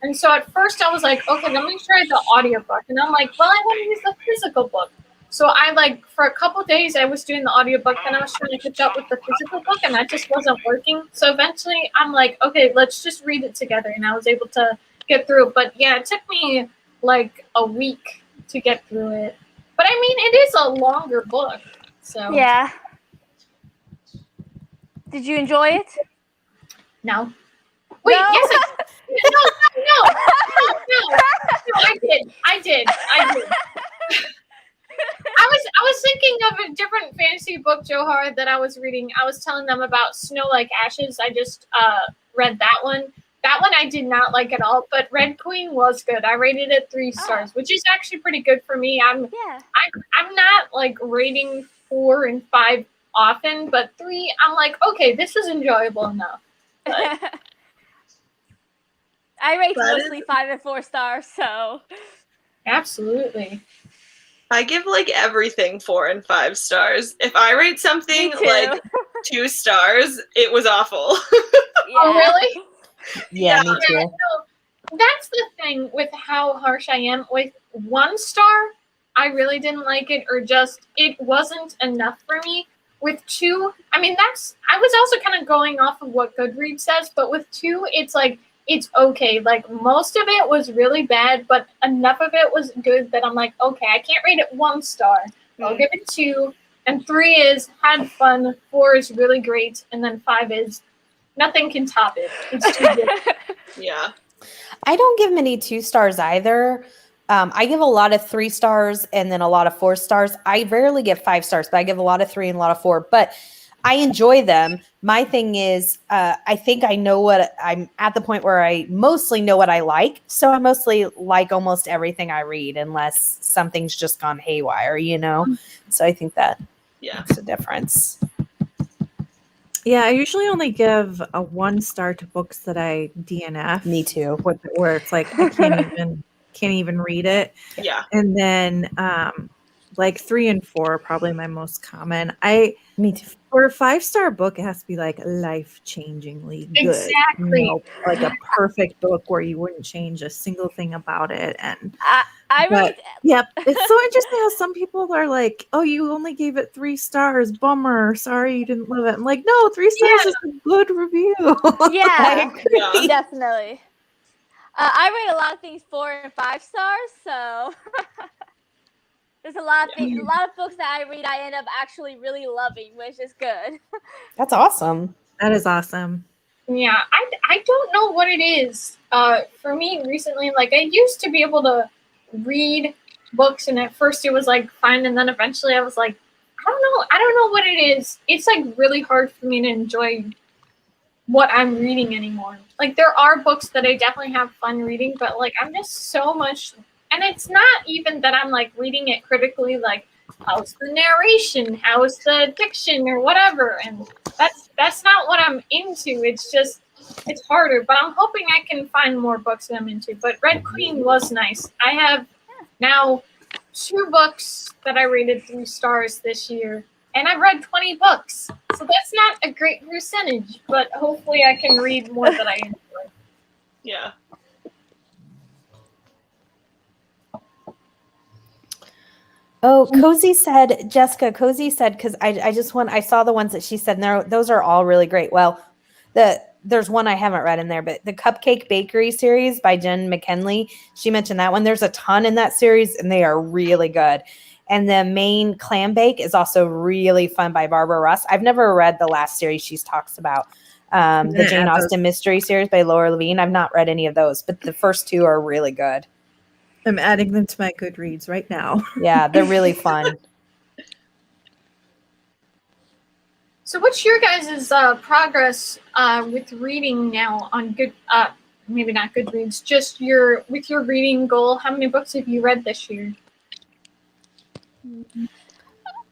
and so at first I was like, okay, let me try the audiobook, and I'm like, well, I want to use the physical book. So I for a couple days I was doing the audiobook, and I was trying to catch up with the physical book, and that just wasn't working. So eventually I'm like, okay, let's just read it together, and I was able to get through it. But yeah, it took me like a week to get through it. But I mean, it is a longer book, so yeah. Did you enjoy it? No. Wait, no? Yes, no, I did. I was thinking of a different fantasy book, Johara, that I was reading. I was telling them about Snow Like Ashes. I just read that one. That one I did not like at all, but Red Queen was good. I rated it 3 stars, which is actually pretty good for me. I'm not like rating 4 and 5 often, but 3, I'm like, okay, this is enjoyable enough. But I rate mostly 5 and 4 stars, so absolutely. I give like everything 4 and 5 stars. If I rate something like 2 stars, it was awful. Oh, really? Yeah, me too. No, that's the thing with how harsh I am. With 1 star, I really didn't like it, or just it wasn't enough for me. With 2, I mean, I was also kind of going off of what Goodreads says, but with 2, it's like, it's okay. Like, most of it was really bad, but enough of it was good that I'm like, okay, I can't rate it 1 star. I'll give it 2. And 3 is had fun. 4 is really great. And then 5 is nothing can top it. It's too good. Yeah. I don't give many 2 stars either. I give a lot of 3 stars and then a lot of 4 stars. I rarely give 5 stars, but I give a lot of 3 and a lot of 4. But I enjoy them. My thing is, I think I know what I'm at the point where I mostly know what I like. So I mostly like almost everything I read, unless something's just gone haywire, you know? So I think that makes a difference. Yeah, I usually only give a 1 star to books that I DNF. Me too. Where it's like I can't even read it. Yeah. And then like 3 and 4 are probably my most common. Me too. For a 5-star book, it has to be like life-changingly good. Exactly. You know, like a perfect book where you wouldn't change a single thing about it. And yeah, it's so interesting how some people are like, "Oh, you only gave it 3 stars. Bummer. Sorry you didn't love it." I'm like, "No, 3 stars is a good review." Yeah, Yeah. definitely. I rate a lot of things 4 and 5 stars, so there's a lot of books that I read I end up actually really loving, which is good. That's awesome. That is awesome. Yeah, I don't know what it is. For me recently, like I used to be able to read books, and at first it was like fine, and then eventually I was like, I don't know what it is. It's like really hard for me to enjoy what I'm reading anymore. Like there are books that I definitely have fun reading, but like I'm just so much, and it's not even that I'm like reading it critically, like how's the narration, how's the diction or whatever, and that's not what I'm into. It's just it's harder, but I'm hoping I can find more books that I'm into. But Red Queen was nice. I have now 2 books that I rated 3 stars this year, and I've read 20 books. So that's not a great percentage, but hopefully I can read more that I enjoy. Yeah. Oh, Jessica, Cozy said, because I saw the ones that she said, and those are all really great. Well, there's one I haven't read in there, but the Cupcake Bakery series by Jen McKinley, she mentioned that one. There's a ton in that series, and they are really good. And the main Clam Bake is also really fun by Barbara Russ. I've never read the last series she talks about. The Jane Austen Mystery series by Laura Levine. I've not read any of those, but the first 2 are really good. I'm adding them to my Goodreads right now. Yeah, they're really fun. So what's your guys' progress with reading now on maybe not Goodreads, just with your reading goal? How many books have you read this year?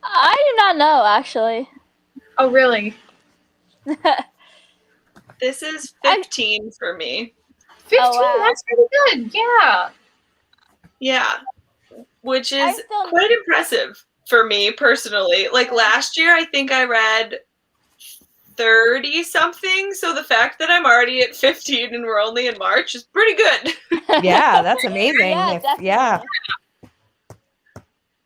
I do not know, actually. Oh, really? This is 15 for me. 15? Oh, wow. That's pretty good. Yeah. Yeah. Which is quite impressive for me personally. Like last year, I think I read 30 something. So the fact that I'm already at 15 and we're only in March is pretty good. Yeah, that's amazing. Yeah,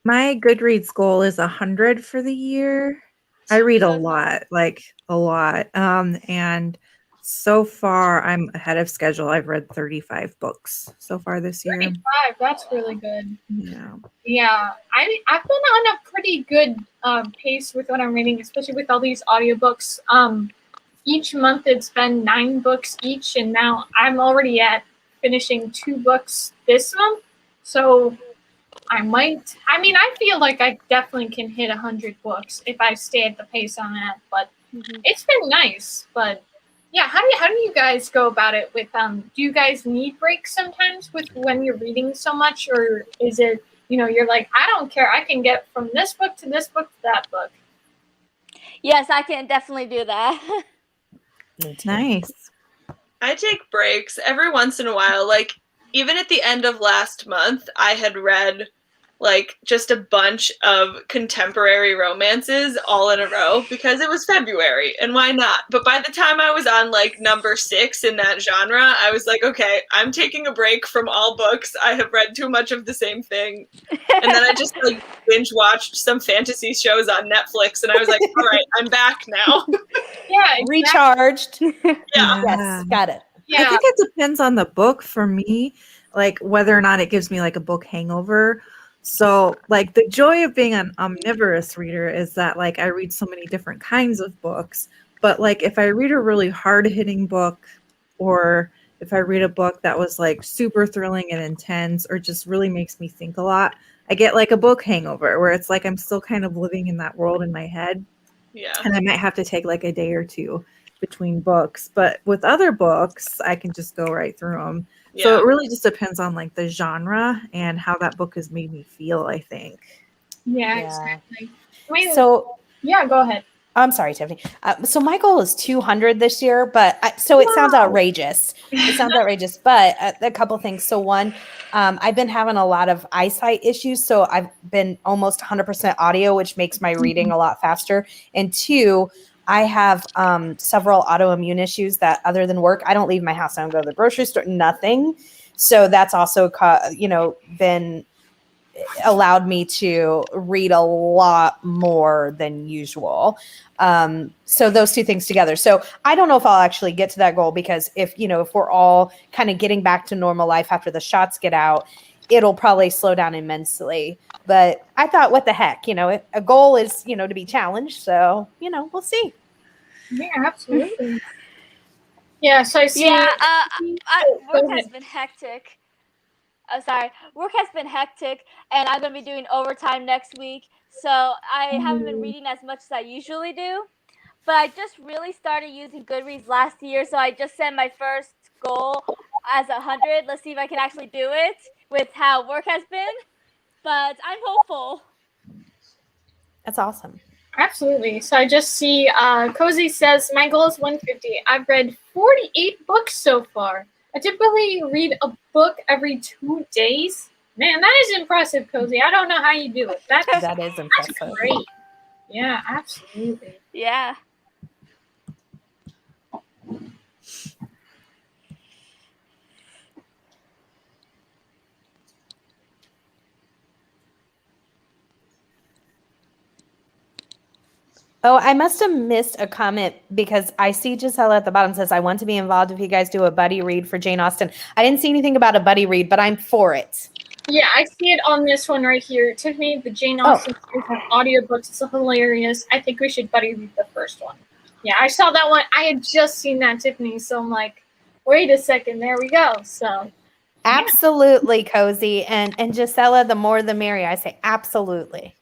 My Goodreads goal is 100 for the year. I read a lot, like a lot. And so far I'm ahead of schedule. I've read 35 books so far this year. 35, that's really good. Yeah. Yeah, I've been on a pretty good pace with what I'm reading, especially with all these audiobooks. Each month it's been 9 books each, and now I'm already at finishing 2 books this month. So I feel like I definitely can hit 100 books if I stay at the pace I'm at, but it's been nice. But Yeah, how do you guys go about it with do you guys need breaks sometimes with when you're reading so much, or is it, you're like, I don't care, I can get from this book to this book to that book? Yes, I can definitely do that. Me too. Nice. I take breaks every once in a while. Like, even at the end of last month, I had read like just a bunch of contemporary romances all in a row because it was February and why not? But by the time I was on like number 6 in that genre, I was like, okay, I'm taking a break from all books. I have read too much of the same thing. And then I just like binge watched some fantasy shows on Netflix and I was like, all right, I'm back now. Yeah, exactly. Recharged. Yeah. Yes, got it. Yeah. I think it depends on the book for me, like whether or not it gives me like a book hangover. So like the joy of being an omnivorous reader is that like I read so many different kinds of books. But like if I read a really hard hitting book, or if I read a book that was like super thrilling and intense or just really makes me think a lot, I get like a book hangover where it's like I'm still kind of living in that world in my head. Yeah. And I might have to take like a day or two between books. But with other books, I can just go right through them. So Yeah. it really just depends on like the genre and how that book has made me feel, I think. Yeah, Yeah. exactly. I mean, So yeah, go ahead. I'm sorry, Tiffany. So my goal is 200 this year, but so it sounds outrageous. It sounds outrageous, but a couple things. So one, I've been having a lot of eyesight issues, so I've been almost 100% audio, which makes my reading a lot faster. And two, I have several autoimmune issues that, other than work, I don't leave my house. I don't go to the grocery store, nothing. So that's also, been allowed me to read a lot more than usual. So those two things together. So I don't know if I'll actually get to that goal, because if we're all kind of getting back to normal life after the shots get out, it'll probably slow down immensely. But I thought, what the heck, a goal is, to be challenged. So, we'll see. Yeah, absolutely. Yeah, so I see. Yeah, Go work ahead. has been hectic. Sorry, work has been hectic, and I'm gonna be doing overtime next week. So I haven't been reading as much as I usually do. But I just really started using Goodreads last year, so I just set my first goal as 100. Let's see if I can actually do it with how work has been. But I'm hopeful. That's awesome. Absolutely. So I just see Cozy says, my goal is 150. I've read 48 books so far. I typically read a book every 2 days. Man, that is impressive, Cozy. I don't know how you do it. That is That's impressive. great. Yeah, absolutely. Yeah. Oh, I must have missed a comment, because I see Gisela at the bottom says, I want to be involved if you guys do a buddy read for Jane Austen. I didn't see anything about a buddy read, but I'm for it. Yeah, I see it on this one right here. Tiffany, the Jane Austen series of audiobooks is hilarious. I think we should buddy read the first one. Yeah, I saw that one. I had just seen that, Tiffany, so I'm like, wait a second, there we go. So Absolutely, Cozy. And Gisela, the more the merrier. I say absolutely.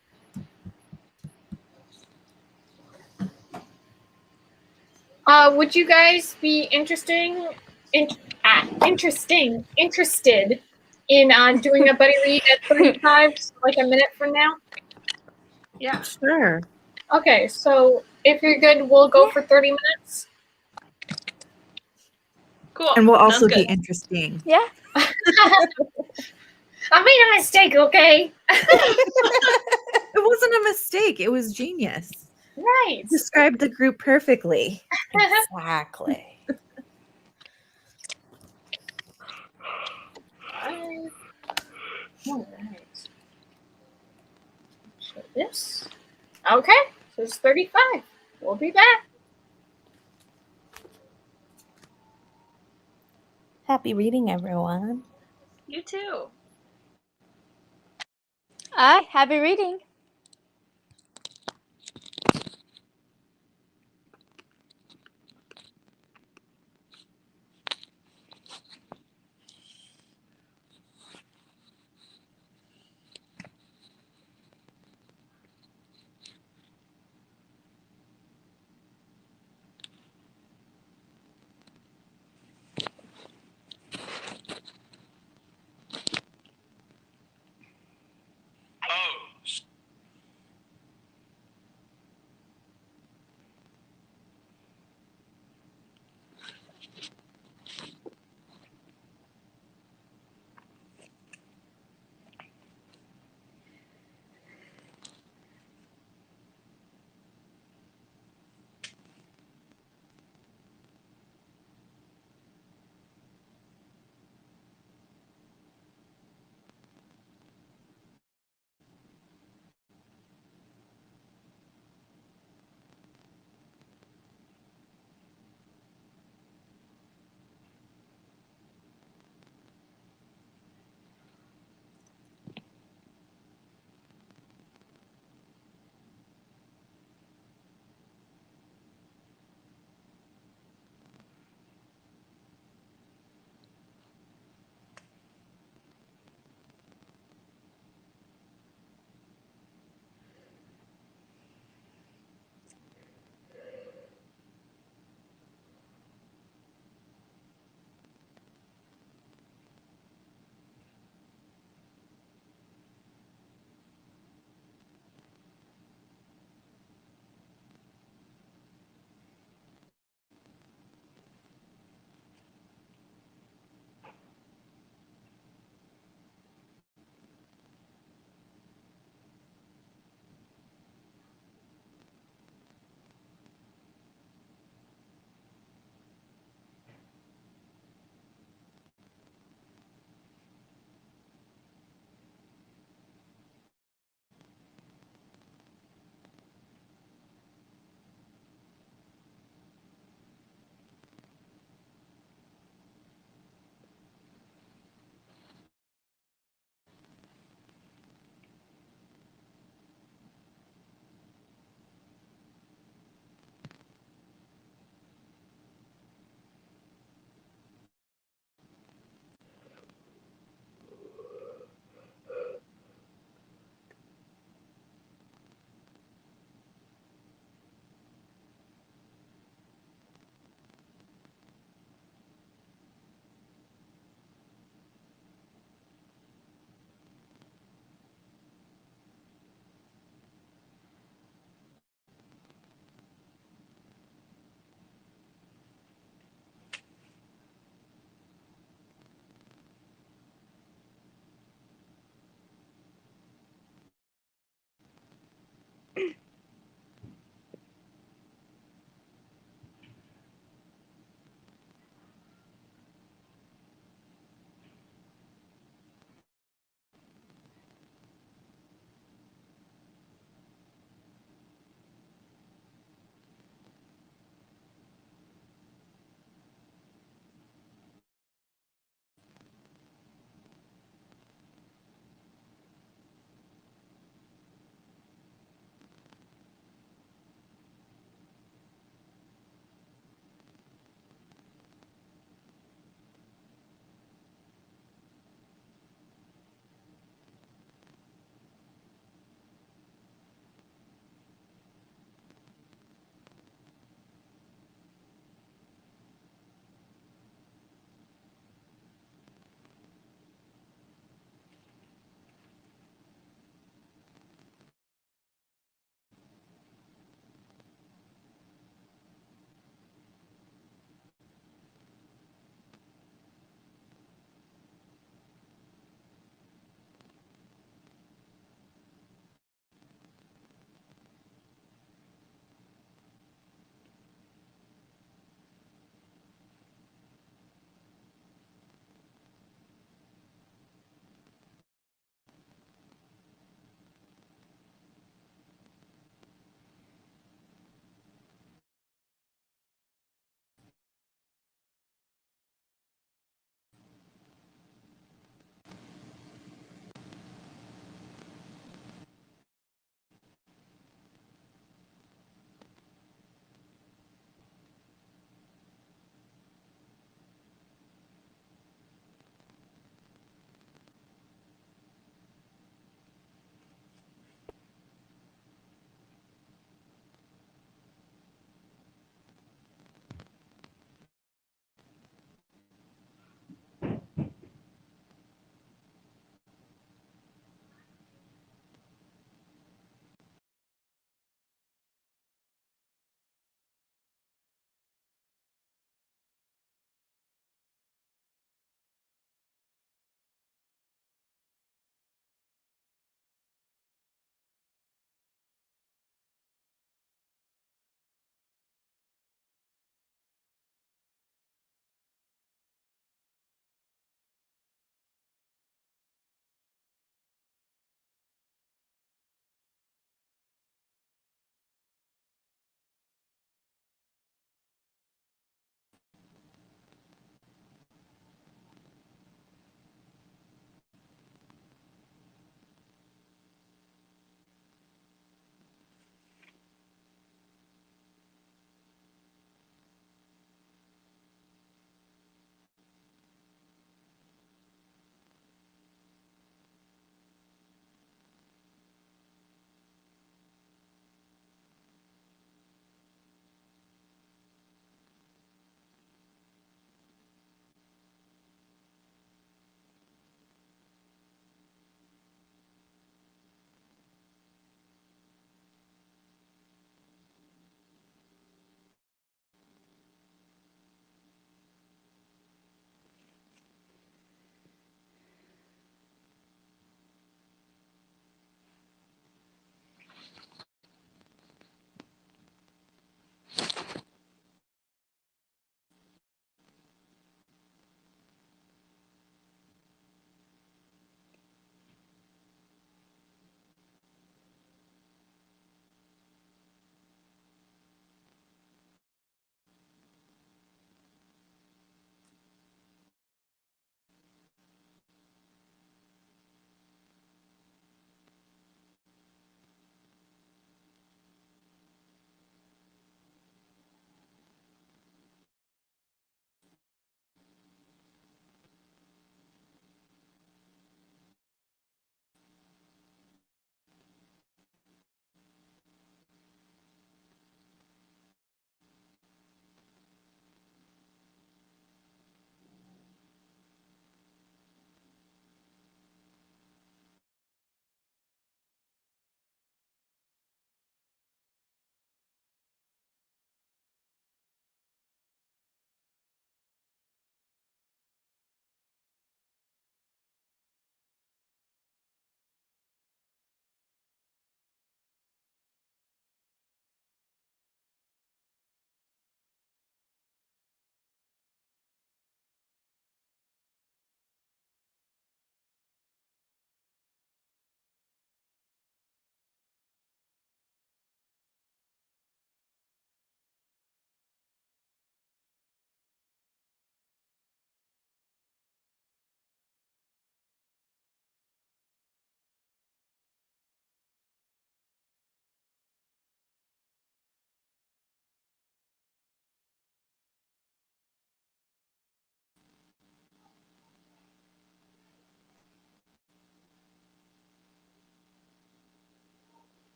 would you guys be interested in doing a buddy read at 35, so like a minute from now? Yeah. Sure. Okay, so if you're good, we'll go for 30 minutes. Cool. And we'll also Sounds be good. interesting. Yeah. I made a mistake, okay? It wasn't a mistake. It was genius. Right. Described the group perfectly. Exactly. All right. So this. Okay, so it's 35. We'll be back. Happy reading, everyone. You too. Hi. Happy reading.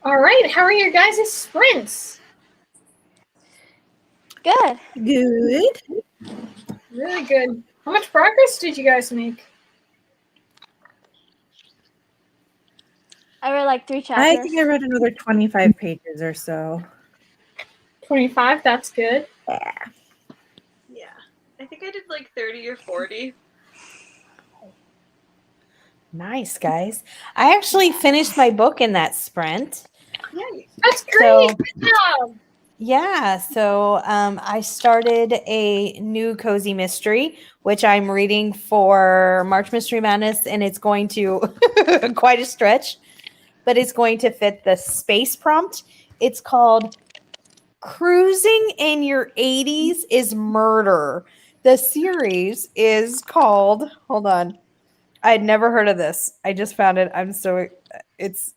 All right. How are your guys' sprints? Good. Good. Really good. How much progress did you guys make? I read like 3 I chapters. think I read another 25 pages or so. 25. That's good. Yeah. Yeah. I think I did like 30 or 40. Nice, guys. I actually finished my book in that sprint. Yay. That's great. So, Good job. yeah, so I started a new cozy mystery, which I'm reading for March Mystery Madness, and it's going to quite a stretch, but it's going to fit the space prompt. It's called Cruising in Your 80s is Murder. The series is called, hold on, I'd never heard of this. I just found it. It's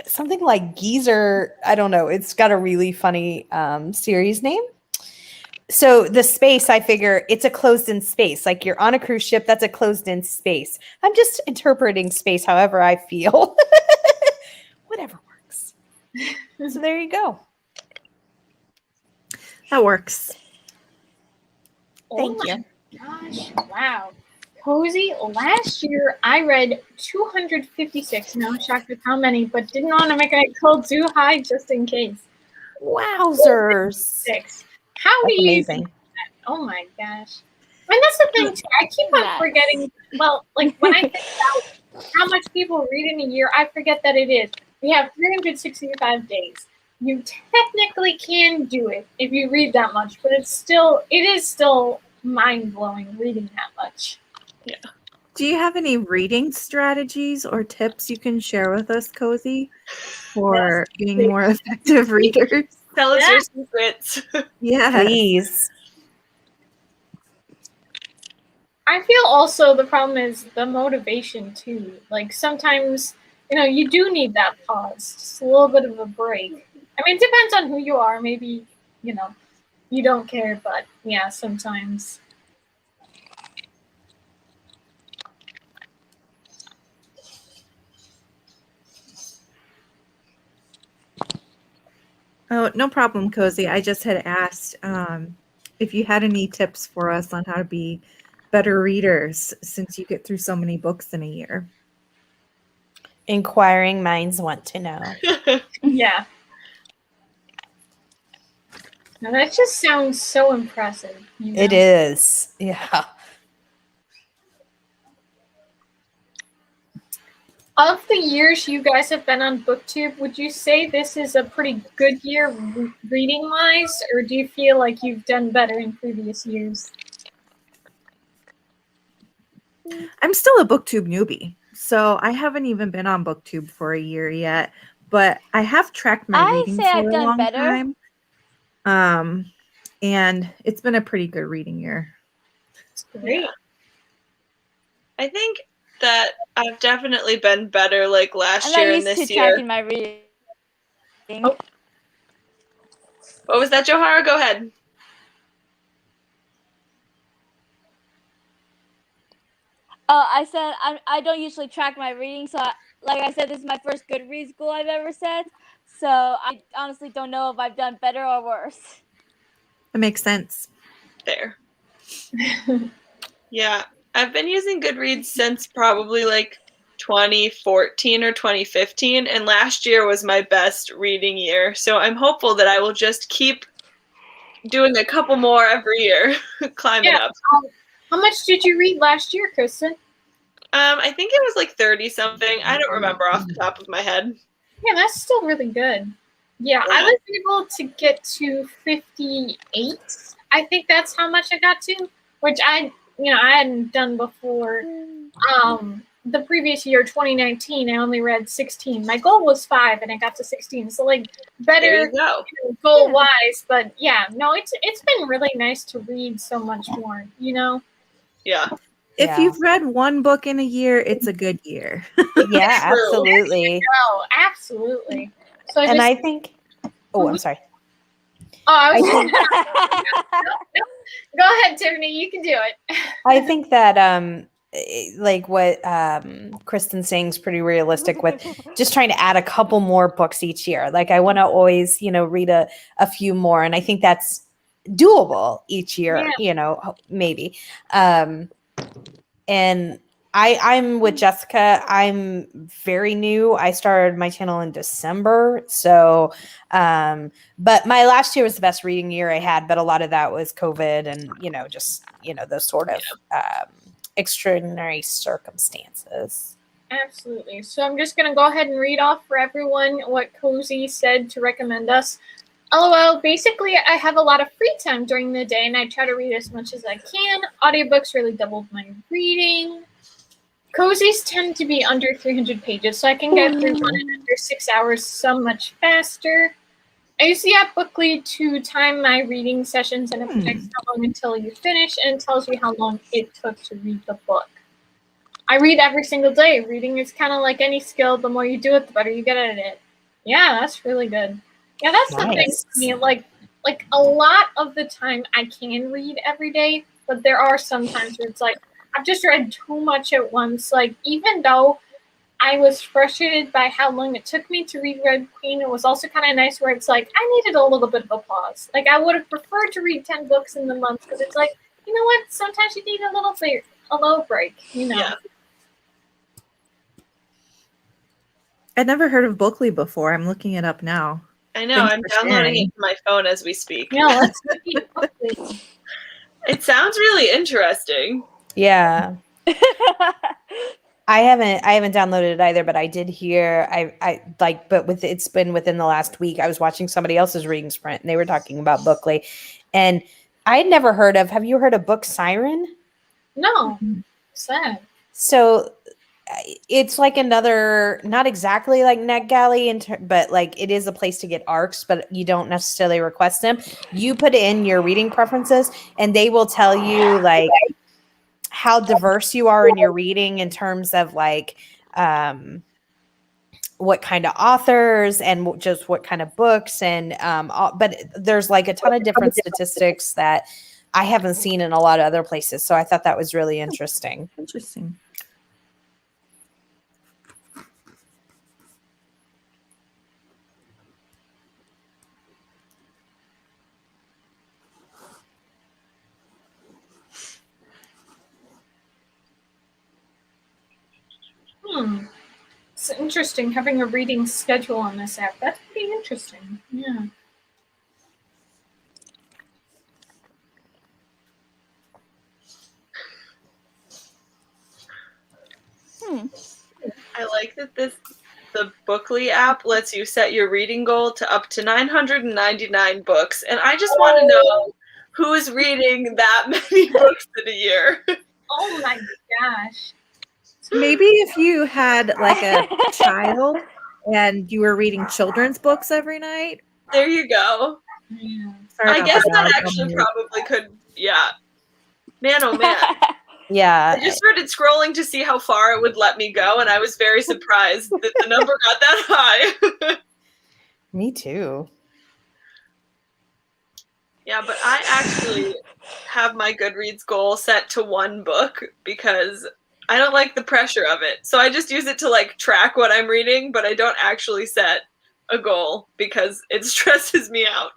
something like Geezer. I don't know. It's got a really funny series name. So the space, I figure it's a closed in space. Like you're on a cruise ship, that's a closed in space. I'm just interpreting space however I feel. Whatever works. So there you go. That works. Thank Oh you. my gosh. Wow. Cozy, last year I read 256. And I was shocked with how many, but didn't want to make it go too high just in case. Wowzers. 6. How do That's you amazing. do that? Oh my gosh. I mean, that's the thing too. I keep on Yes. forgetting. Well, like when I think about how much people read in a year, I forget that it is. We have 365 days. You technically can do it if you read that much, but it is still mind blowing reading that much. Do you have any reading strategies or tips you can share with us, Cozy, for being more effective readers? Tell us Yeah. your secrets. Yes. Please. I feel also the problem is the motivation too. Like sometimes, you do need that pause, just a little bit of a break. I mean, it depends on who you are. Maybe, you don't care, but yeah, sometimes. Oh, no problem, Cozy. I just had asked if you had any tips for us on how to be better readers since you get through so many books in a year. Inquiring minds want to know. Yeah. Now that just sounds so impressive. It is. Yeah. Of the years you guys have been on BookTube, would you say this is a pretty good year reading wise, or do you feel like you've done better in previous years? I'm still a BookTube newbie, so I haven't even been on BookTube for a year yet, but I have tracked my I reading say for I've a done long better. time. And it's been a pretty good reading year. It's great. Yeah. I think that I've definitely been better like last I'm not year and used this to year. tracking my reading. Oh. What was that, Johara? Go ahead. I said I don't usually track my reading, so like I said, this is my first Goodreads goal I've ever set. So I honestly don't know if I've done better or worse. That makes sense. There. Yeah. I've been using Goodreads since probably like 2014 or 2015, and last year was my best reading year. So I'm hopeful that I will just keep doing a couple more every year, climbing Yeah. up. How much did you read last year, Kristen? I think it was like 30 something. I don't remember off the top of my head. Yeah, that's still really good. Yeah, I was able to get to 58. I think that's how much I got to, which I hadn't done before. The previous year, 2019, I only read 16. My goal was 5, and I got to 16. So like There better you go. goal wise, but yeah, no, it's been really nice to read so much more. Yeah. If Yeah. you've read one book in a year, it's a good year. Yeah, True. absolutely. Oh, absolutely. So And I think, oh, I'm sorry. I was I think Go ahead, Tiffany. You can do it. I think that like what Kristen's saying is pretty realistic with just trying to add a couple more books each year. Like I want to always, read a few more. And I think that's doable each year, maybe. And I'm with Jessica. I'm very new. I started my channel in December. So, but my last year was the best reading year I had, but a lot of that was COVID and, those sort of extraordinary circumstances. Absolutely. So I'm just going to go ahead and read off for everyone what Cozy said to recommend us. LOL, basically, I have a lot of free time during the day, and I try to read as much as I can. Audiobooks really doubled my reading. Cozies tend to be under 300 pages, so I can get through one in under 6 hours so much faster. I use the app Bookly to time my reading sessions, and it predicts how long until you finish, and it tells you how long it took to read the book. I read every single day. Reading is kind of like any skill. The more you do it, the better you get at it. Yeah, that's really good. Yeah, that's the thing for me. Like a lot of the time I can read every day, but there are some times where it's like I've just read too much at once. Like even though I was frustrated by how long it took me to read Red Queen, it was also kind of nice where it's like I needed a little bit of a pause. Like I would have preferred to read 10 books in the month because it's like, you know what? Sometimes you need a little break, Yeah. I'd never heard of Bookly before. I'm looking it up now. I know. Thanks I'm for downloading sharing. it to my phone as we speak. Yeah, let's read Bookly. It sounds really interesting. Yeah. I haven't downloaded it either, but I did hear it's been within the last week. I was watching somebody else's reading sprint and they were talking about Bookly, and I had never heard of. Have you heard of Book Siren? No, sad. So it's like another, not exactly like NetGalley, but like it is a place to get ARCs, but you don't necessarily request them. You put in your reading preferences, and they will tell you like how diverse you are in your reading in terms of like what kind of authors and just what kind of books and but there's like a ton of different statistics that I haven't seen in a lot of other places. So I thought that was really interesting. Interesting. It's interesting having a reading schedule on this app. That's pretty interesting. Yeah. I like that the Bookly app lets you set your reading goal to up to 999 books, and I just want to know who is reading that many books in a year. Oh my gosh. Maybe if you had like a child and you were reading children's books every night. There you go. Yeah. Sorry I about guess the that dog. actually probably could. Yeah. Man, oh man. Yeah. I just started scrolling to see how far it would let me go, and I was very surprised that the number got that high. Me too. Yeah, but I actually have my Goodreads goal set to one book because I don't like the pressure of it. So I just use it to like track what I'm reading, but I don't actually set a goal because it stresses me out.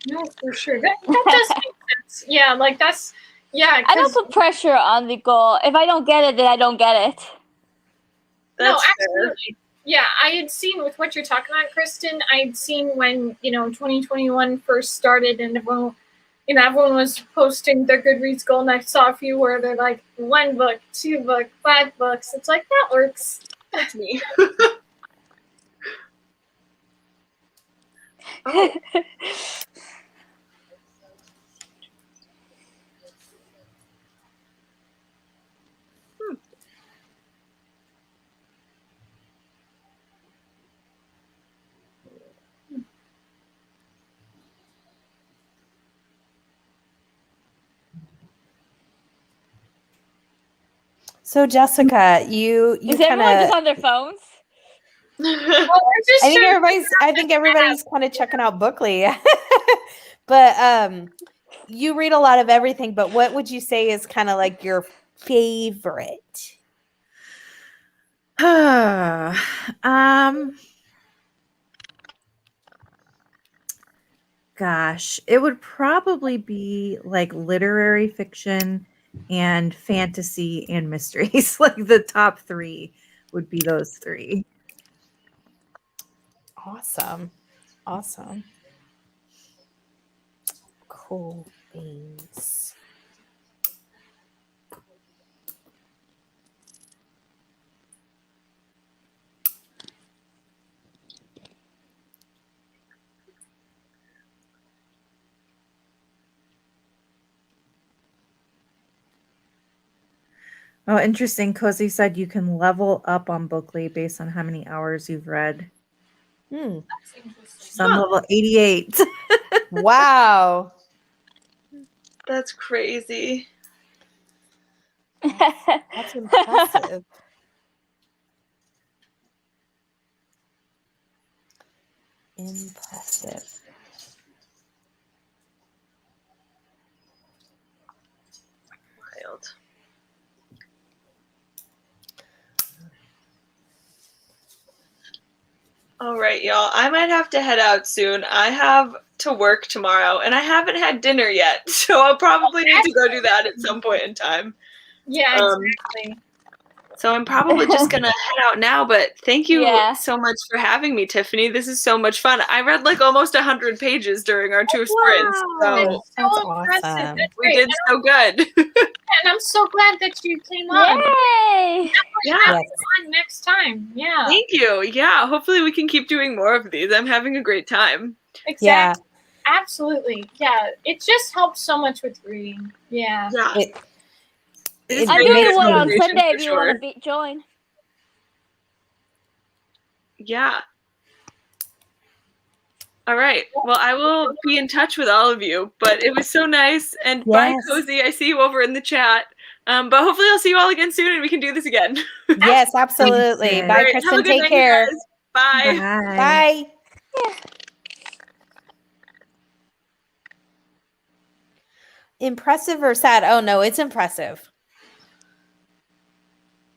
No, for sure. That does make sense. Yeah, like that's, yeah. I don't put pressure on the goal. If I don't get it, then I don't get it. No, That's fair. absolutely. Yeah, I had seen with what you're talking about, Kristen, I had seen when, 2021 first started and everyone was posting their Goodreads goal, and I saw a few where they're like 1 book, 2 book, 5 books. It's like, that works. That's me. So Jessica, you Is everyone kind just of, on their phones? I think everybody's kind of checking out Bookly. But you read a lot of everything, but what would you say is kind of like your favorite? Gosh, it would probably be like literary fiction and fantasy and mysteries. Like the top 3 would be those 3. Awesome. Awesome. Cool beans. Oh, interesting. Cozy said you can level up on Bookly based on how many hours you've read. Hmm. That's interesting. She's on level 88. Wow. That's crazy. That's impressive. Impressive. Wild. All right, y'all. I might have to head out soon. I have to work tomorrow, and I haven't had dinner yet, so I'll probably need to go do that at some point in time. Yeah, exactly. So I'm probably just gonna head out now, but thank you Yeah. so much for having me, Tiffany. This is so much fun. I read like almost 100 pages during our 2 sprints, so That's so That's impressive. awesome. That's we great. did so good. And I'm so glad that you came on. Yay! Yeah, Have Yes. you on next time. Yeah. thank you. Yeah, hopefully we can keep doing more of these. I'm having a great time. Exactly. Absolutely. Yeah. It just helps so much with reading. Yeah. Yeah, It it's I'm it very doing makes good one on motivation Sunday for if you sure. want to join. Yeah. All right. Well, I will be in touch with all of you, but it was so nice. And bye, Yes. Cozy. I see you over in the chat. But hopefully I'll see you all again soon and we can do this again. Yes, absolutely. All Bye, All right, have Kristen. a good Take night, you care. guys. Bye. Bye. Bye. Impressive or sad? Oh no, it's impressive.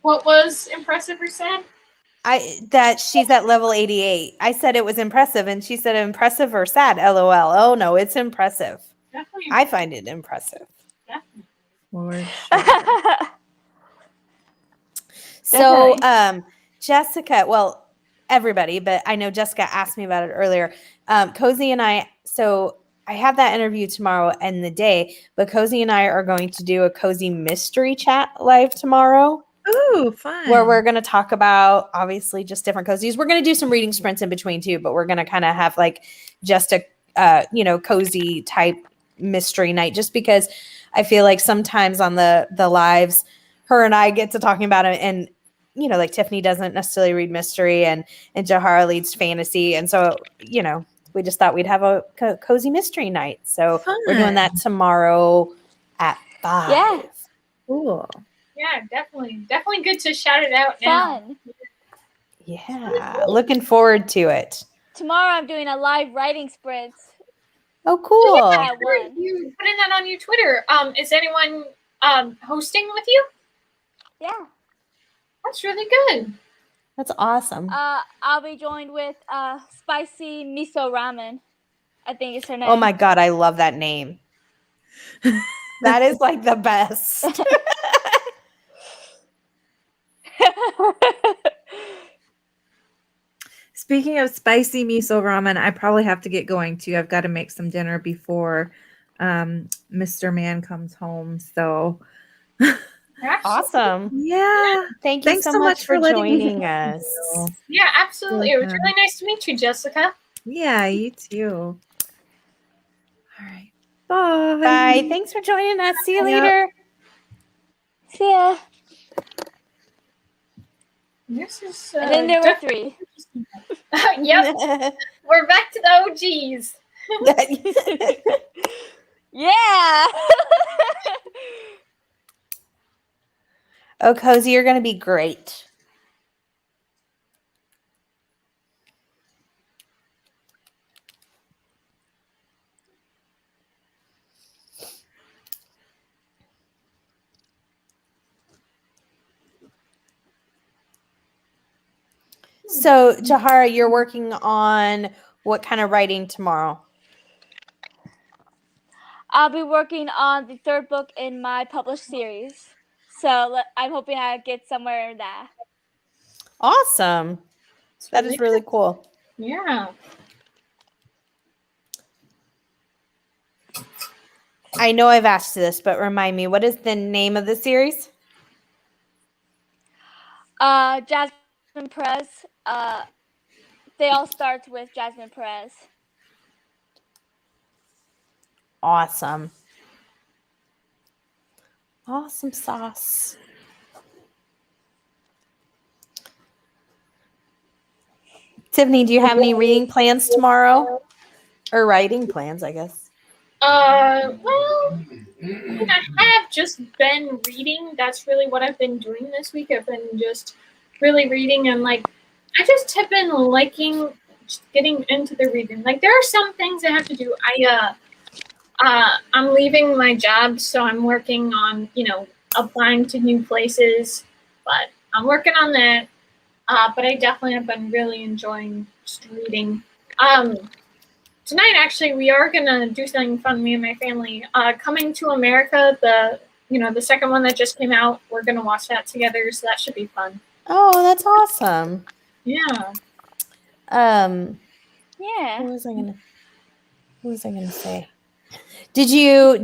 What was impressive or sad? That she's at level 88. I said it was impressive and she said impressive or sad. LOL. Oh no, it's impressive. Definitely. I find it impressive. Definitely. For sure. So, Definitely. Jessica, well, everybody, but I know Jessica asked me about it earlier. Cozy and I, so I have that interview tomorrow and the day, but Cozy and I are going to do a Cozy mystery chat live tomorrow. Ooh, fun. Where we're going to talk about obviously just different cozies. We're going to do some reading sprints in between too, but we're going to kind of have like just a cozy type mystery night, just because I feel like sometimes on the lives, her and I get to talking about it, and like Tiffany doesn't necessarily read mystery, and Jahara leads fantasy, and so we just thought we'd have a cozy mystery night. So we're doing that tomorrow at 5. Yeah. Cool. Yeah, definitely. Definitely good to shout it out now. Fun. Yeah, looking forward to it. Tomorrow I'm doing a live writing sprint. Oh, cool. At one. You putting that on your Twitter. Is anyone hosting with you? Yeah. That's really good. That's awesome. I'll be joined with spicy miso ramen. I think it's her name. Oh my God, I love that name. That is like the best. Speaking of spicy miso ramen, I probably have to get going too. I've got to make some dinner before Mr. Man comes home. So Awesome. yeah. Thank you Thanks so much for letting me joining know. us. Yeah, absolutely. It was really nice to meet you, Jessica. Yeah, you too. All right. Bye. Bye. Thanks for joining us. See you Yep. later. See ya. This is And then there were 3. Yep. We're back to the OGs. Yeah. Oh, Cozy, you're going to be great. So, Jahara, you're working on what kind of writing tomorrow? I'll be working on the 3rd book in my published series. So I'm hoping I get somewhere in that. Awesome. That really is really cool. Yeah. I know I've asked this, but remind me, what is the name of the series? Jasmine Perez. They all start with Jasmine Perez. Awesome. Awesome sauce. Tiffany, do you have any reading plans tomorrow? Or writing plans, I guess. Well, I have just been reading. That's really what I've been doing this week. I've been just really reading, and like, I just have been liking just getting into the reading. Like, there are some things I have to do. I'm leaving my job, so I'm working on, applying to new places, but I'm working on that. But I definitely have been really enjoying just reading. Tonight, actually, we are gonna do something fun. Me and my family. Coming to America, the second one that just came out. We're gonna watch that together, so that should be fun. Oh, that's awesome. Yeah. What was I gonna say? Did you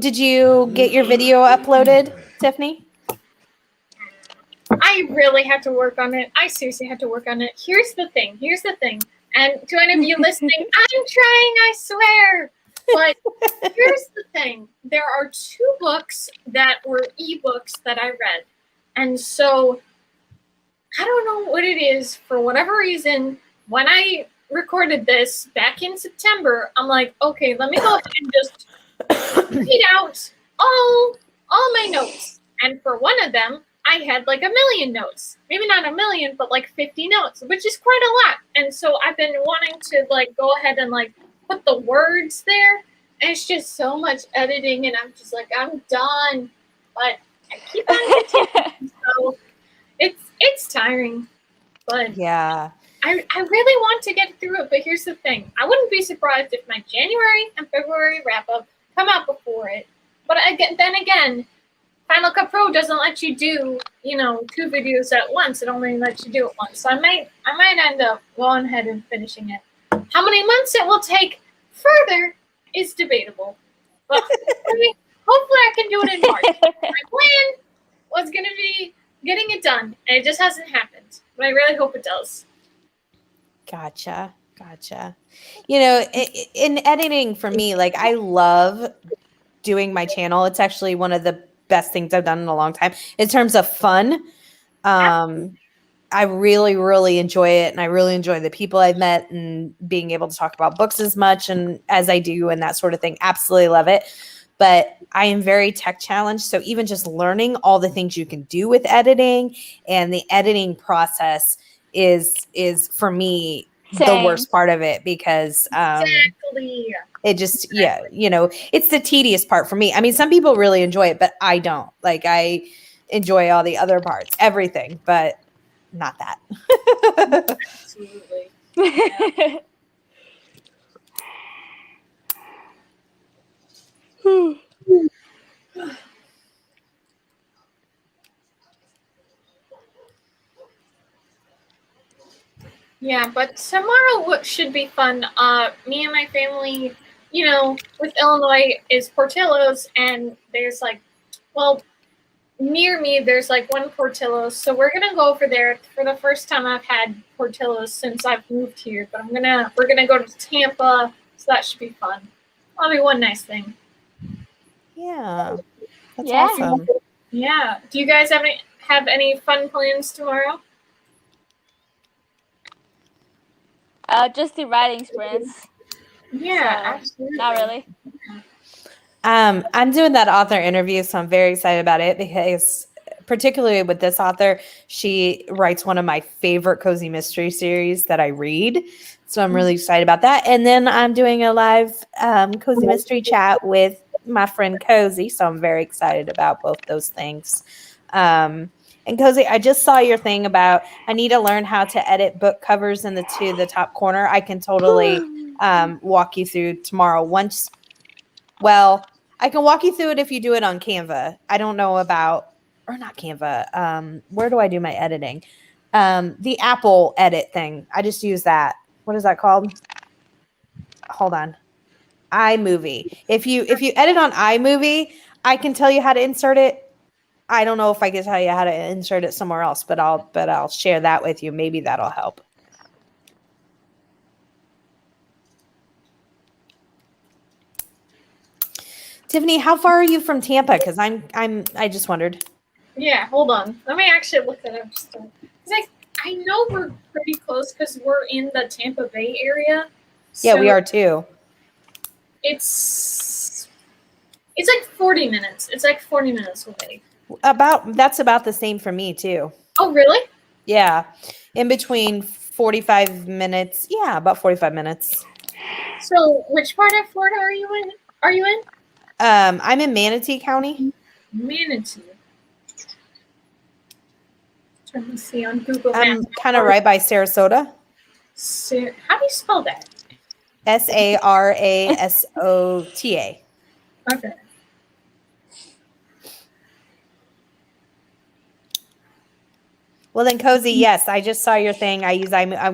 get your video uploaded, Tiffany? I really had to work on it. I seriously had to work on it. Here's the thing. And to any of you listening, I'm trying, I swear. But here's the thing. There are 2 books that were ebooks that I read. And so I don't know what it is. For whatever reason, when I recorded this back in September, I'm like, okay, let me go ahead and just read out all my notes. And for one of them, I had like 1,000,000 notes. Maybe not 1,000,000, but like 50 notes, which is quite a lot. And so I've been wanting to like go ahead and like put the words there. And it's just so much editing, and I'm just like, I'm done. But I keep on continuing. So it's tiring. But Yeah. I really want to get through it. But here's the thing. I wouldn't be surprised if my January and February wrap up come out before it. But then again, Final Cut Pro doesn't let you do, 2 videos at once. It only lets you do it once. So I might end up going ahead and finishing it. How many months it will take further is debatable. But hopefully I can do it in March. My plan was going to be getting it done, and it just hasn't happened. But I really hope it does. Gotcha. In editing for me, like I love doing my channel. It's actually one of the best things I've done in a long time in terms of fun. I really, really enjoy it, and I really enjoy the people I've met and being able to talk about books as much and as I do and that sort of thing. Absolutely love it. But I am very tech challenged. So even just learning all the things you can do with editing and the editing process is for me the worst part of it, because Exactly. it just, it's the tedious part for me. I mean, some people really enjoy it, but I don't. Like, I enjoy all the other parts, everything, but not that. Absolutely. Yeah, but tomorrow should be fun. Me and my family, with Illinois is Portillo's, and there's like, well, near me there's like one Portillo's, so we're gonna go over there for the first time I've had Portillo's since I've moved here. But we're gonna go to Tampa, so that should be fun. That'll be one nice thing. Yeah, that's Yeah. awesome. Yeah. Do you guys have any fun plans tomorrow? Just the writing sprints. Yeah, So, absolutely. Not really. I'm doing that author interview, so I'm very excited about it, because particularly with this author, she writes one of my favorite cozy mystery series that I read. So I'm really excited about that. And then I'm doing a live cozy mystery chat with my friend Cozy. So I'm very excited about both those things. And And Cozy, I just saw your thing about I need to learn how to edit book covers in the top corner. I can totally walk you through tomorrow. I can walk you through it if you do it on Canva. I don't know about, or not Canva. Where do I do my editing? The Apple edit thing. I just use that. What is that called? Hold on. iMovie. If you edit on iMovie, I can tell you how to insert it. I don't know if I can tell you how to insert it somewhere else, but I'll share that with you. Maybe that'll help. Tiffany, how far are you from Tampa? Because I just wondered. Yeah, hold on. Let me actually look that up. Just I know we're pretty close because we're in the Tampa Bay area. Yeah, So we are too. It's like 40 minutes. It's like 40 minutes away. That's about the same for me too. Oh, really? Yeah. In between 45 minutes. Yeah, about 45 minutes. So, which part of Florida are you in? I'm in Manatee County. Manatee. Trying to see on Google Maps. I'm kind of right by Sarasota. How do you spell that? Sarasota. Okay. Well, then, Cozy, yes, I just saw your thing.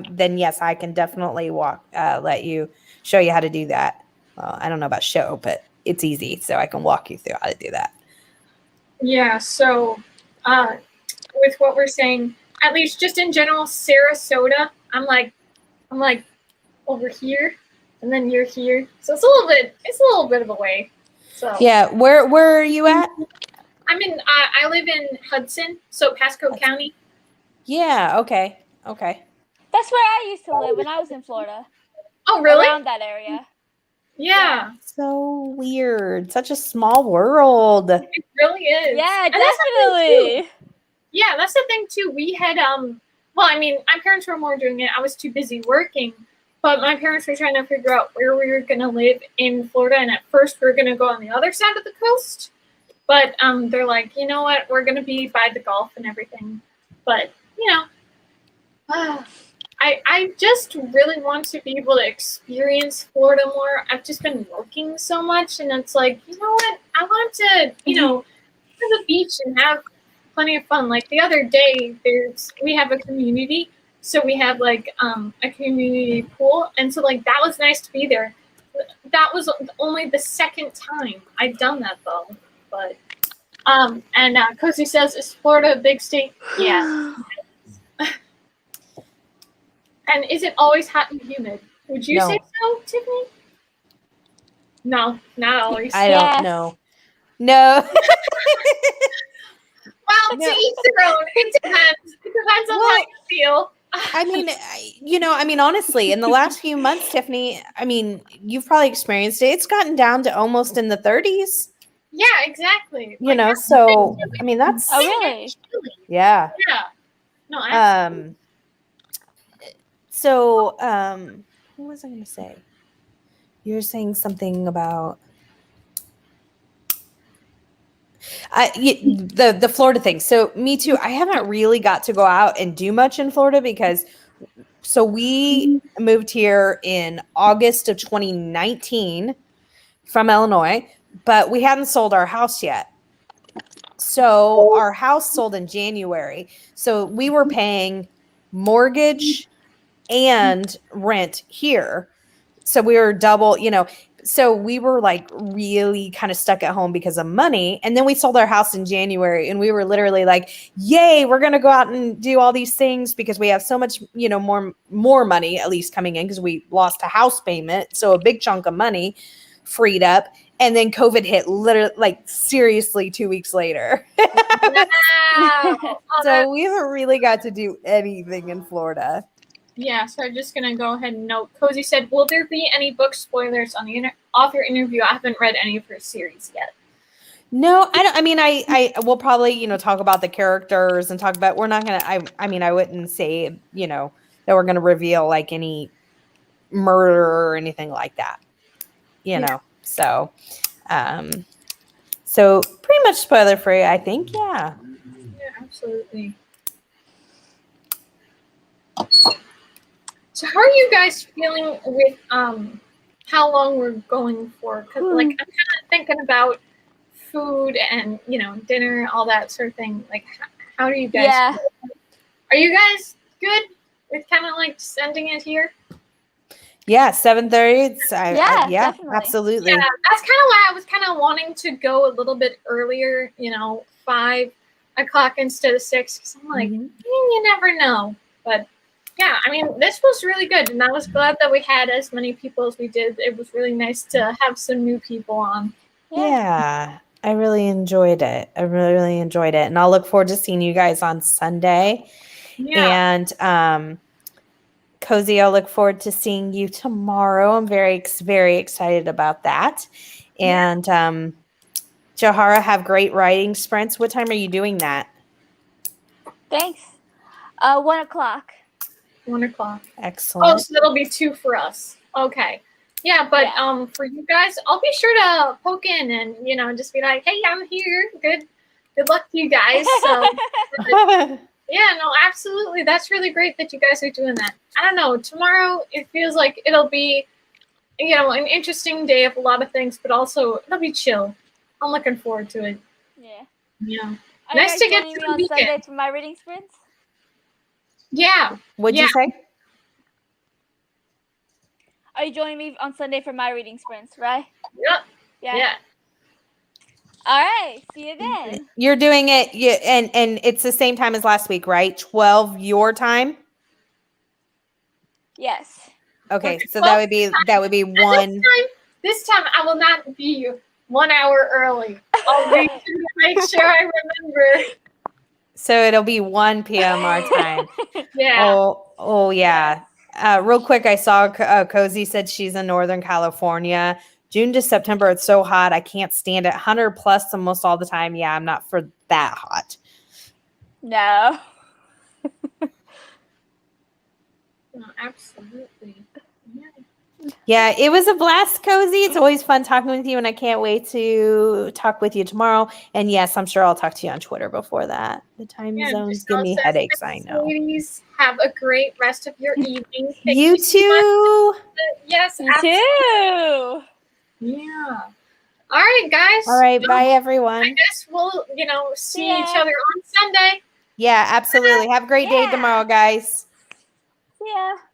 Then yes, I can definitely show you how to do that. Well, I don't know about show, but it's easy, so I can walk you through how to do that. Yeah. So, with what we're saying, at least just in general, Sarasota, I'm like over here, and then you're here, so it's a little bit of a way. So yeah, where are you at? I live in Hudson, so Pasco County. Yeah. Okay. That's where I used to live when I was in Florida. Oh, really? Around that area. Yeah. So weird. Such a small world. It really is. Yeah, And that's the thing, definitely. too. Yeah, that's the thing too. We had well, I mean, my parents were more doing it. I was too busy working. But my parents were trying to figure out where we were gonna live in Florida, and at first we were gonna go on the other side of the coast. But they're like, you know what, we're gonna be by the Gulf and everything. But I just really want to be able to experience Florida more. I've just been working so much, and it's like, you know what, I want to, go to the beach and have plenty of fun. Like the other day, we have a community, so we have like a community pool, and so like that was nice to be there. That was only the second time I'd done that though. But and Cozy says, is Florida a big state? Yeah. And is it always hot and humid? Would you say so, Tiffany? No, not always. I don't know. No. Well, to each their own. It depends. It depends on how you feel. I mean, honestly, in the last few months, Tiffany, I mean, you've probably experienced it. It's gotten down to almost in the 30s. Yeah, exactly. So I mean, that's really? Yeah. Yeah. No, absolutely. So, what was I going to say? You're saying something about the Florida thing. So, me too. I haven't really got to go out and do much in Florida because we moved here in August of 2019 from Illinois, but we hadn't sold our house yet. So, our house sold in January. So, we were paying mortgage and rent here. So we were double, so we were like really kind of stuck at home because of money. And then we sold our house in January and we were literally like, yay, we're going to go out and do all these things because we have so much, more money at least coming in because we lost a house payment. So a big chunk of money freed up. And then COVID hit literally like seriously 2 weeks later. Wow. So we haven't really got to do anything in Florida. Yeah, so I'm just going to go ahead and note. Cozy said, will there be any book spoilers on the author interview? I haven't read any of her series yet. No, I don't. I mean, I will probably, talk about the characters and talk about, we're not going to, I wouldn't say, that we're going to reveal like any murder or anything like that, So, so pretty much spoiler free, I think. Yeah. Yeah, Absolutely. So how are you guys feeling with how long we're going for? Because like I'm kind of thinking about food and dinner, all that sort of thing. Like how do you guys Yeah. feel? Are you guys good with kind of like just ending it here? Yeah, 7:30. Yeah, Yeah, definitely. absolutely. Yeah, that's kind of why I was kind of wanting to go a little bit earlier, 5 o'clock instead of 6, because I'm like, Mhm. you never know. But yeah, I mean, this was really good, and I was glad that we had as many people as we did. It was really nice to have some new people on. Yeah, I really enjoyed it. I really, really enjoyed it. And I'll look forward to seeing you guys on Sunday. Yeah. And Cozy, I'll look forward to seeing you tomorrow. I'm very, very excited about that. And Johara, have great writing sprints. What time are you doing that? Thanks. 1 o'clock. 1 o'clock. Excellent. Oh, so that'll be 2 for us. Okay. Yeah, but Yeah. for you guys, I'll be sure to poke in and just be like, hey, I'm here. Good luck to you guys. So yeah, no, absolutely. That's really great that you guys are doing that. I don't know. Tomorrow it feels like it'll be an interesting day of a lot of things, but also it'll be chill. I'm looking forward to it. Yeah. Yeah. Are Nice you to guys get joining to me the on weekend. Sunday for my reading sprints? Yeah. What'd Yeah. you say? Are you joining me on Sunday for my reading sprints, right? Yep. Yeah. Yeah. All right. See you then. You're doing it, and it's the same time as last week, right? 12 your time. Yes. Okay, Okay, so well, that would be And one. this time I will not be 1 hour early. I'll make sure I remember. So it'll be 1 p.m. our time. Yeah. Oh yeah. Real quick, I saw Cozy said she's in Northern California. June to September, it's so hot. I can't stand it. 100 plus almost all the time. Yeah, I'm not for that hot. No. No, absolutely. Yeah. Yeah, it was a blast, Cozy. It's always fun talking with you, and I can't wait to talk with you tomorrow. And yes, I'm sure I'll talk to you on Twitter before that. The time Yeah, zones just give all me says, headaches, I thanks, know. ladies. Have a great rest of your evening. Thank You so much. too. Yes, You absolutely. too. Yeah. All right, guys. All right, bye I everyone. guess we'll, see Yeah. each other on Sunday. Yeah, absolutely. Have a great day Yeah. tomorrow, guys. See ya.